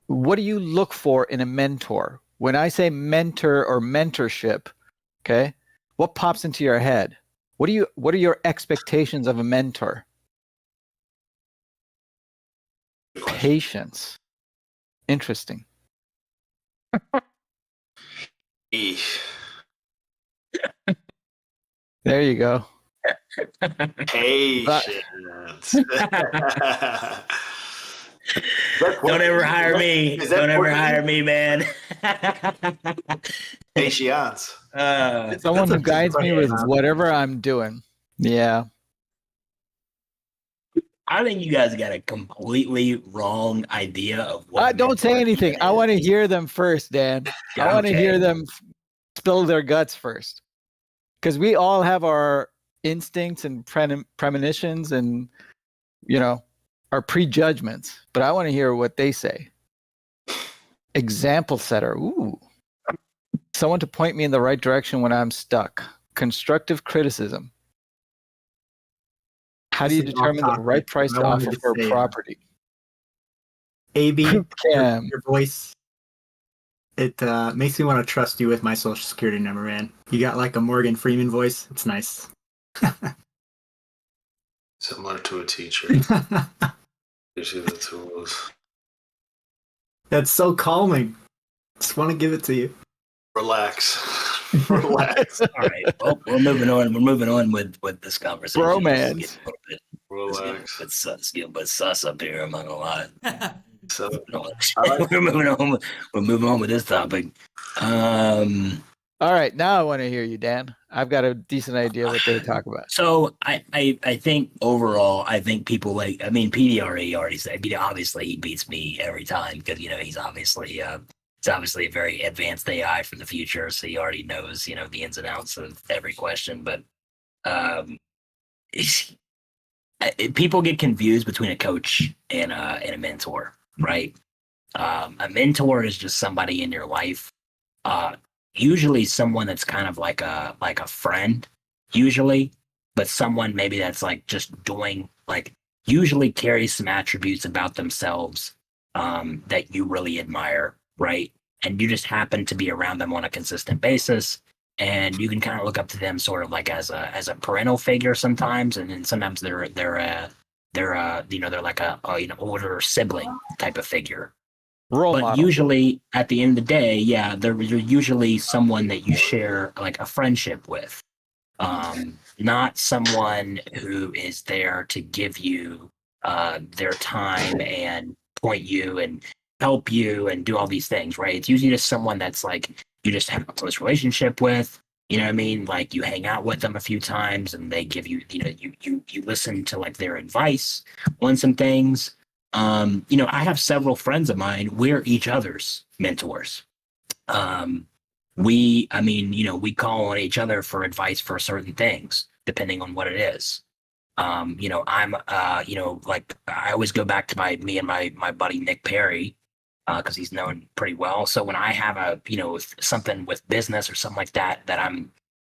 What do you look for in a mentor? When I say mentor or mentorship, okay, what pops into your head? What are your expectations of a mentor? Patience. Interesting. Eesh. There you go. Patience. Don't ever hire me. Is that Don't ever Portuguese? hire me, man. Patience. Someone who a guides me with question. whatever I'm doing. Yeah. I think you guys got a completely wrong idea of what. Don't say mentor anything. even I want to is. hear them first, Dan. I want to Okay. hear them spill their guts first. Because we all have our instincts and premonitions and, our prejudgments. But I want to hear what they say. Example setter. Ooh. Someone to point me in the right direction when I'm stuck. Constructive criticism. How do you This is determine the off right topic, price but I to wanted offer to for a say, property? AB, Cam. your voice, it makes me want to trust you with my social security number, man. You got like a Morgan Freeman voice. It's nice. Similar to a teacher. Gives you the tools. That's so calming. Just want to give it to you. Relax. Relax. All right. Well, we're moving on. We're moving on with this conversation. Bromance. It's getting a Relax. little bit sus up here. I'm not gonna lie. So, We're moving on. We're moving on with this topic. All right, now I want to hear you, Dan. I've got a decent idea what they talk about. So I think overall, I think people PDRE already said, obviously he beats me every time because, he's obviously a very advanced AI from the future. So he already knows, the ins and outs of every question. But people get confused between a coach and a mentor, right? A mentor is just somebody in your life. Usually someone that's kind of like a friend, usually, but someone maybe that's like just doing usually carries some attributes about themselves that you really admire, right? And you just happen to be around them on a consistent basis, and you can kind of look up to them sort of like as a parental figure sometimes, and then sometimes they're like a older sibling type of figure. Role But model. usually at the end of the day, yeah, they're usually someone that you share like a friendship with. Not someone who is there to give you their time and point you and help you and do all these things, right? It's usually just someone that's like you just have a close relationship with. You know what I mean? Like you hang out with them a few times and they give you, you listen to like their advice on some things. I have several friends of mine. We're each other's mentors. We call on each other for advice for certain things, depending on what it is. I'm, like I always go back to me and my buddy Nick Perry, because he's known pretty well. So when I have something with business or something like that,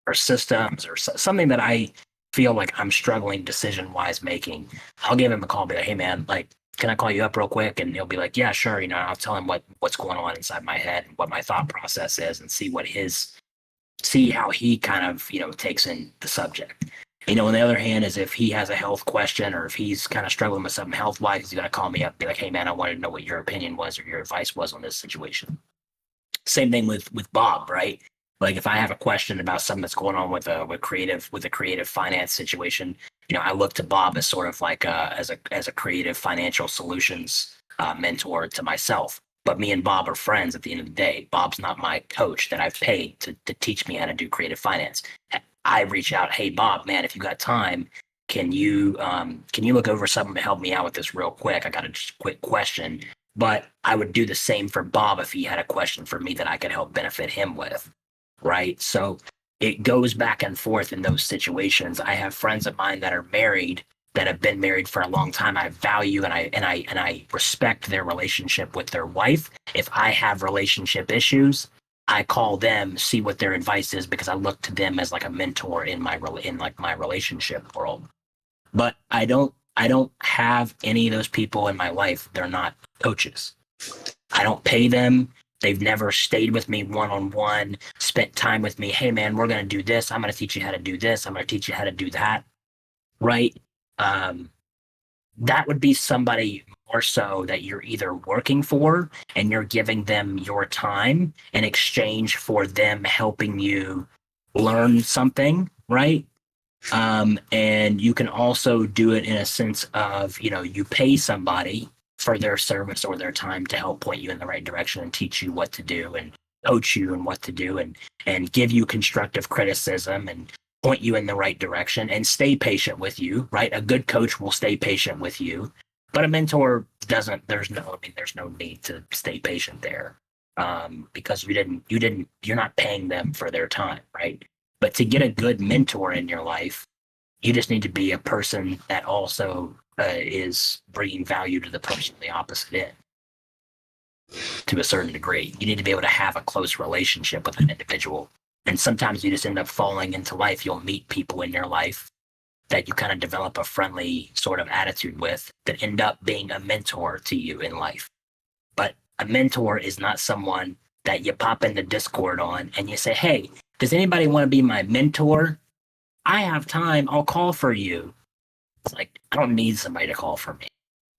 or systems or something that I feel like I'm struggling decision-wise making, I'll give him a call and be like, hey man, like, can I call you up real quick? And he'll be like, yeah, sure. I'll tell him what's going on inside my head and what my thought process is and see how he kind of, takes in the subject. On the other hand, is if he has a health question or if he's kind of struggling with something health wise, he's going to call me up and be like, hey, man, I wanted to know what your opinion was or your advice was on this situation. Same thing with Bob, right? Like if I have a question about something that's going on with a creative finance situation, I look to Bob as sort of like as a creative financial solutions mentor to myself. But me and Bob are friends at the end of the day. Bob's not my coach that I've paid to teach me how to do creative finance. I reach out, hey Bob, man, if you got time, can you look over something to help me out with this real quick? I got a just quick question. But I would do the same for Bob if he had a question for me that I could help benefit him with, right? So it goes back and forth in those situations. I have friends of mine that are married, that have been married for a long time. I value and I respect their relationship with their wife. If I have relationship issues, I call them, see what their advice is, because I look to them as like a mentor in my relationship world. But I don't have any of those people in my life. They're not coaches. I don't pay them. They've never stayed with me one-on-one, spent time with me. Hey man, we're going to do this. I'm going to teach you how to do this. I'm going to teach you how to do that. Right. That would be somebody more so that you're either working for and you're giving them your time in exchange for them helping you learn something. Right. And you can also do it in a sense of, you pay somebody for their service or their time to help point you in the right direction and teach you what to do and coach you and what to do and give you constructive criticism and point you in the right direction and stay patient with you, right? A good coach will stay patient with you, but a mentor doesn't. There's no need to stay patient there, because you're not paying them for their time, right? But to get a good mentor in your life, you just need to be a person that also is bringing value to the person the opposite end to a certain degree. You need to be able to have a close relationship with an individual. And sometimes you just end up falling into life. You'll meet people in your life that you kind of develop a friendly sort of attitude with that end up being a mentor to you in life. But a mentor is not someone that you pop in the Discord on and you say, hey, does anybody want to be my mentor? I have time. I'll call for you. It's like, I don't need somebody to call for me.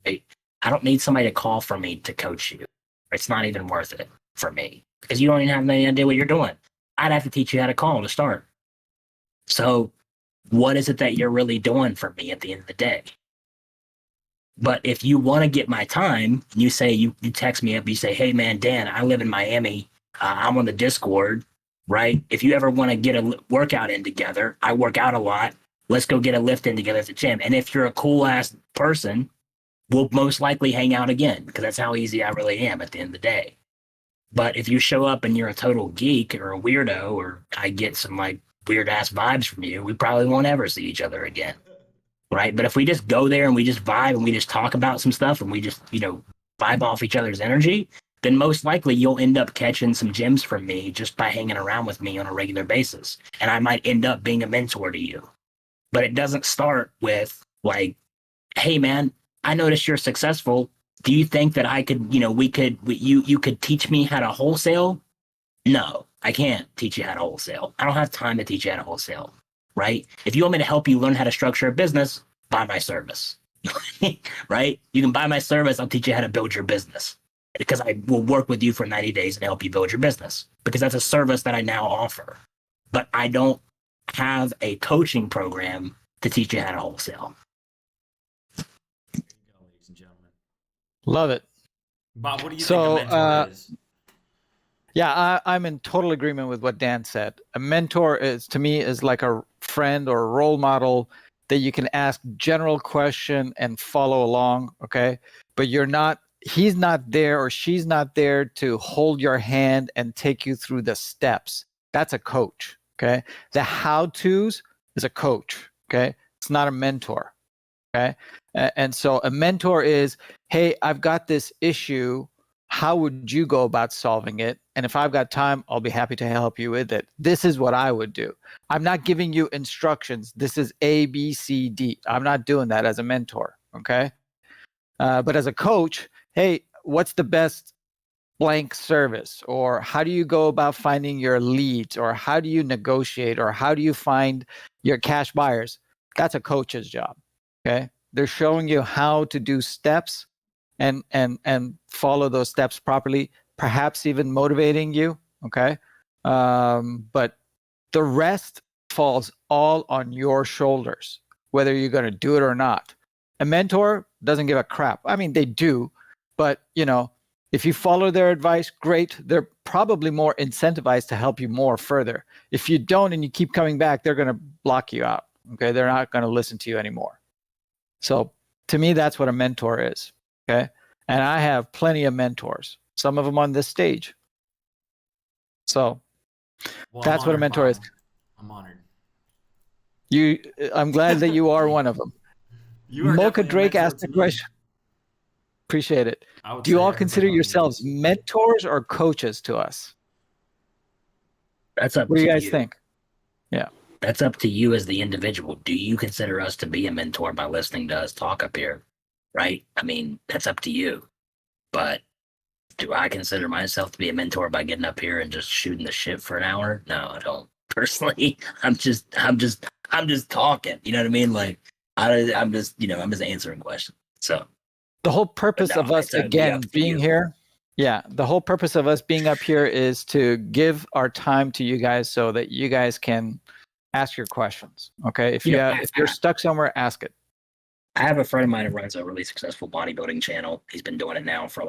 Right? I don't need somebody to call for me to coach you. It's not even worth it for me because you don't even have any idea what you're doing. I'd have to teach you how to call to start. So what is it that you're really doing for me at the end of the day? But if you want to get my time, you say, you text me up, you say, hey man, Dan, I live in Miami. I'm on the Discord, right? If you ever want to get a workout in together, I work out a lot. Let's go get a lift in together at the gym. And if you're a cool ass person, we'll most likely hang out again because that's how easy I really am at the end of the day. But if you show up and you're a total geek or a weirdo, or I get some like weird ass vibes from you, we probably won't ever see each other again. Right. But if we just go there and we just vibe and we just talk about some stuff and we just, vibe off each other's energy, then most likely you'll end up catching some gems from me just by hanging around with me on a regular basis. And I might end up being a mentor to you. But it doesn't start with like, hey man, I noticed you're successful. Do you think that I could, you could teach me how to wholesale? No, I can't teach you how to wholesale. I don't have time to teach you how to wholesale, right? If you want me to help you learn how to structure a business, buy my service, right? You can buy my service. I'll teach you how to build your business because I will work with you for 90 days and help you build your business because that's a service that I now offer. But I don't have a coaching program to teach you how to wholesale. Ladies and gentlemen. Love it. Bob, what do you think a mentor is? Yeah, I'm in total agreement with what Dan said. A mentor to me is like a friend or a role model that you can ask general question and follow along, okay? But he's not there or she's not there to hold your hand and take you through the steps. That's a coach, okay? The how-tos is a coach, okay? It's not a mentor, okay? And so a mentor is, hey, I've got this issue. How would you go about solving it? And if I've got time, I'll be happy to help you with it. This is what I would do. I'm not giving you instructions. This is A, B, C, D. I'm not doing that as a mentor, okay? But as a coach, hey, what's the best blank service? Or how do you go about finding your leads? Or how do you negotiate? Or how do you find your cash buyers? That's a coach's job. Okay. They're showing you how to do steps and follow those steps properly, perhaps even motivating you. Okay. But the rest falls all on your shoulders, whether you're going to do it or not. A mentor doesn't give a crap. I mean, they do, but if you follow their advice, great. They're probably more incentivized to help you more further. If you don't and you keep coming back, they're going to block you out. Okay. They're not going to listen to you anymore. So to me, that's what a mentor is. Okay. And I have plenty of mentors, some of them on this stage. So that's what a mentor is. I'm honored. I'm glad that you are one of them. Mocha Drake asked a question. Appreciate it. Do you all consider yourselves mentors or coaches to us? That's up What to do you guys you. think? Yeah. That's up to you as the individual. Do you consider us to be a mentor by listening to us talk up here? Right? I mean, that's up to you. But do I consider myself to be a mentor by getting up here and just shooting the shit for an hour? No, I don't. Personally, I'm just talking. You know what I mean? Like I'm just answering questions. So the whole purpose of us again being here, the whole purpose of us being up here is to give our time to you guys so that you guys can ask your questions. Okay, if you're stuck somewhere, ask it. I have a friend of mine who runs a really successful bodybuilding channel. He's been doing it now for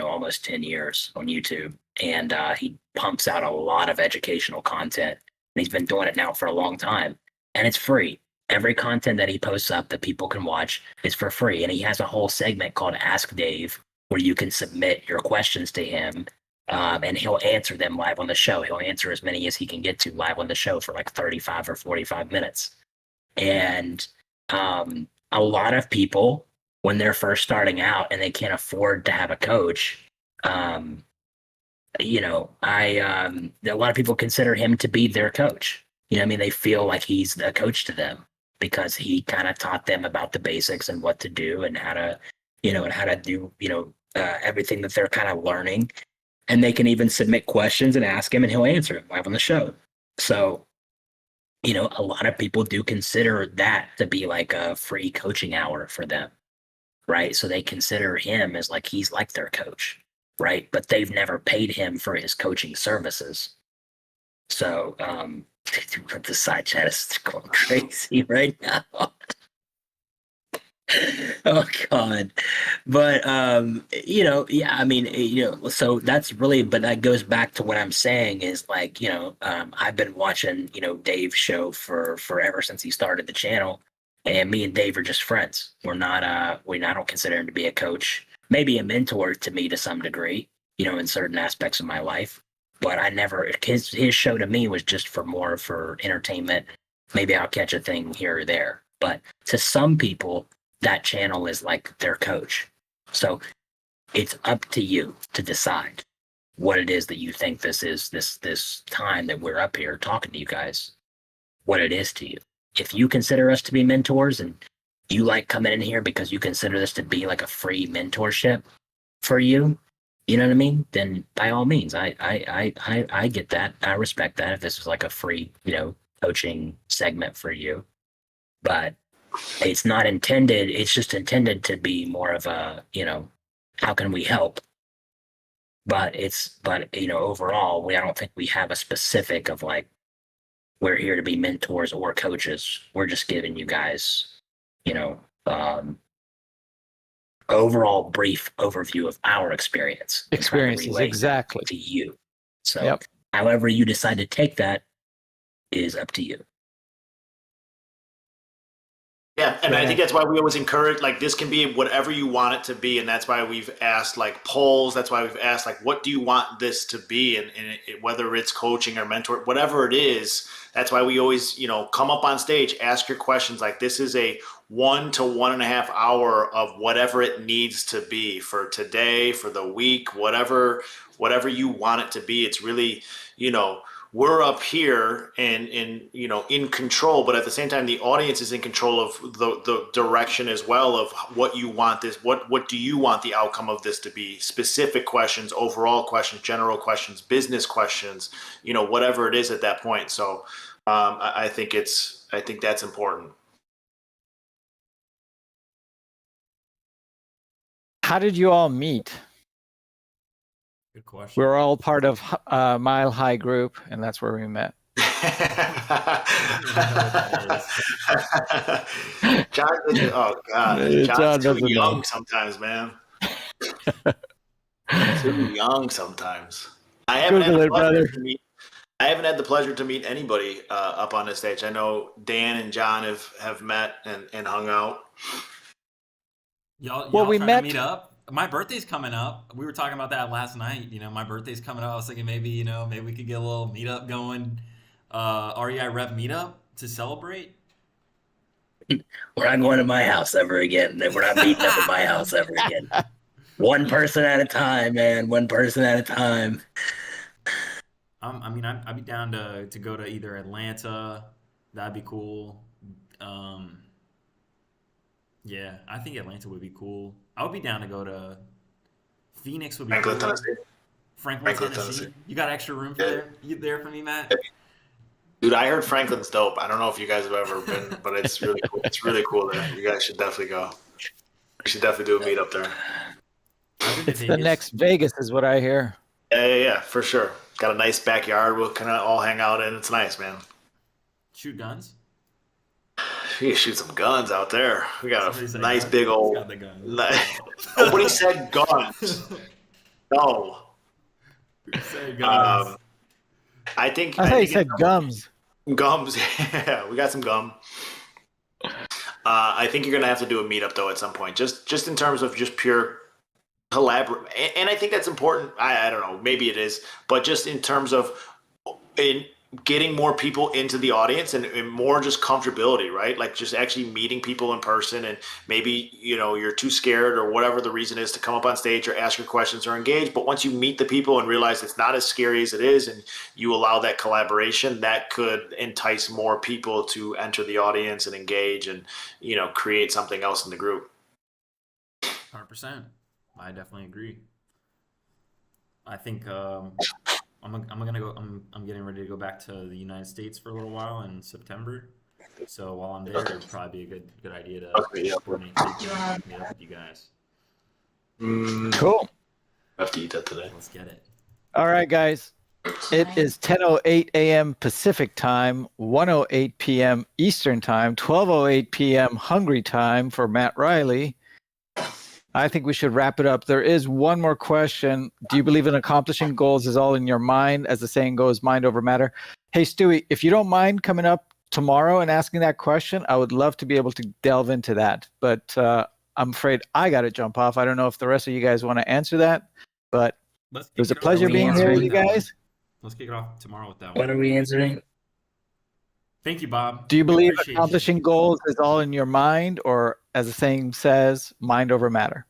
almost 10 years on YouTube, and he pumps out a lot of educational content. And he's been doing it now for a long time, and it's free. Every content that he posts up that people can watch is for free. And he has a whole segment called Ask Dave, where you can submit your questions to him, and he'll answer them live on the show. He'll answer as many as he can get to live on the show for like 35 or 45 minutes. And a lot of people, when they're first starting out and they can't afford to have a coach, a lot of people consider him to be their coach. They feel like he's a coach to them because he kind of taught them about the basics and what to do and how to do, everything that they're kind of learning. And they can even submit questions and ask him and he'll answer them live on the show. So, a lot of people do consider that to be like a free coaching hour for them, right? So they consider him as like he's like their coach, right? But they've never paid him for his coaching services. So the side chat is going crazy right now. Oh God. But so that's really, but that goes back to what I'm saying is like, I've been watching, Dave's show for forever since he started the channel, and me and Dave are just friends. I don't consider him to be a coach, maybe a mentor to me to some degree, in certain aspects of my life. But his show to me was just more for entertainment. Maybe I'll catch a thing here or there. But to some people, that channel is like their coach. So it's up to you to decide what it is that you think this is, this time that we're up here talking to you guys, what it is to you. If you consider us to be mentors and you like coming in here because you consider this to be like a free mentorship for you, you know what I mean? Then by all means, I get that. I respect that if this is like a free, coaching segment for you. But it's not intended. It's just intended to be more of a, how can we help? But overall, I don't think we have a specific of like, we're here to be mentors or coaches. We're just giving you guys, overall brief overview of our experiences exactly to you. So however you decide to take that is up to you. Yeah, and I think that's why we always encourage, like, this can be whatever you want it to be, and that's why we've asked, like, polls. That's why we've asked, like, what do you want this to be, and whether it's coaching or mentor, whatever it is. That's why we always, come up on stage, ask your questions. Like, this is a 1 to 1.5 hour of whatever it needs to be for today, for the week, whatever you want it to be. It's really, we're up here and in control, but at the same time, the audience is in control of the direction as well of what you want this. What do you want the outcome of this to be? Specific questions, overall questions, general questions, business questions, whatever it is at that point. So I think that's important. How did you all meet? Good question. We were all part of Mile High Group, and that's where we met. John, oh God, John John's too doesn't young know. sometimes, man. Too young sometimes. I haven't had Google the it, pleasure brother. to meet. I haven't had the pleasure to meet anybody up on this stage. I know Dan and John have met and hung out. Y'all we trying met- to meet up? My birthday's coming up. We were talking about that last night. You know, my birthday's coming up. I was thinking maybe we could get a little meetup going. REI Rev meetup to celebrate. We're not going to my house ever again. We're not meeting up at my house ever again. One person at a time, man. One person at a time. I'd be down to go to either Atlanta. That'd be cool. Yeah, I think Atlanta would be cool. I would be down to go to Phoenix. Would be Franklin, cool. Tennessee. Franklin, Tennessee. You got extra room for there? You there for me, Matt? Dude, I heard Franklin's dope. I don't know if you guys have ever been, but it's really cool. It's really cool there. You guys should definitely go. We should definitely do a meetup there. It's the next Vegas, is what I hear. Yeah, for sure. Got a nice backyard. We'll kind of all hang out in. It's nice, man. Shoot guns. You can shoot some guns out there. We got Somebody a said nice guns. big old. Got the guns. Nobody said guns. No. Say guns. I think. I thought you think said gums. Gums. Yeah, we got some gum. I think you're gonna have to do a meetup though at some point, just in terms of just pure collaborate. And I think that's important. I don't know, maybe it is, but just in terms of in getting more people into the audience and more just comfortability, right? Like just actually meeting people in person, and maybe you're too scared or whatever the reason is to come up on stage or ask your questions or engage. But once you meet the people and realize it's not as scary as it is, and you allow that collaboration, that could entice more people to enter the audience and engage and create something else in the group. 100%. I definitely agree. I think I'm gonna go. I'm getting ready to go back to the United States for a little while in September. So while I'm there, it'd probably be a good idea to coordinate to meet up with you guys. Cool. I have to eat that today. Let's get it. All right, guys. It is 10:08 a.m. Pacific time, 1:08 p.m. Eastern time, 12:08 p.m. Hungary time for Matt Riley. I think we should wrap it up. There is one more question. Do you believe in accomplishing goals is all in your mind? As the saying goes, mind over matter. Hey, Stewie, if you don't mind coming up tomorrow and asking that question, I would love to be able to delve into that. But I'm afraid I got to jump off. I don't know if the rest of you guys want to answer that, but it was a pleasure being here with you guys. Let's kick it off tomorrow with that What one. are we answering? Thank you, Bob. Do you believe Appreciate accomplishing you. goals is all in your mind, or as the saying says, mind over matter?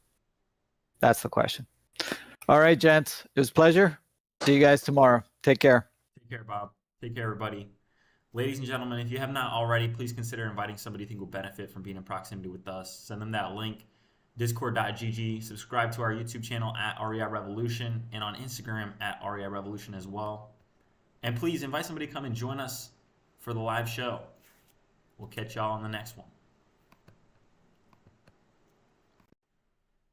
That's the question. All right, gents. It was a pleasure. See you guys tomorrow. Take care. Take care, Bob. Take care, everybody. Ladies and gentlemen, if you have not already, please consider inviting somebody you think will benefit from being in proximity with us. Send them that link, discord.gg. Subscribe to our YouTube channel at REI Revolution and on Instagram at REI Revolution as well. And please invite somebody to come and join us for the live show. We'll catch y'all on the next one.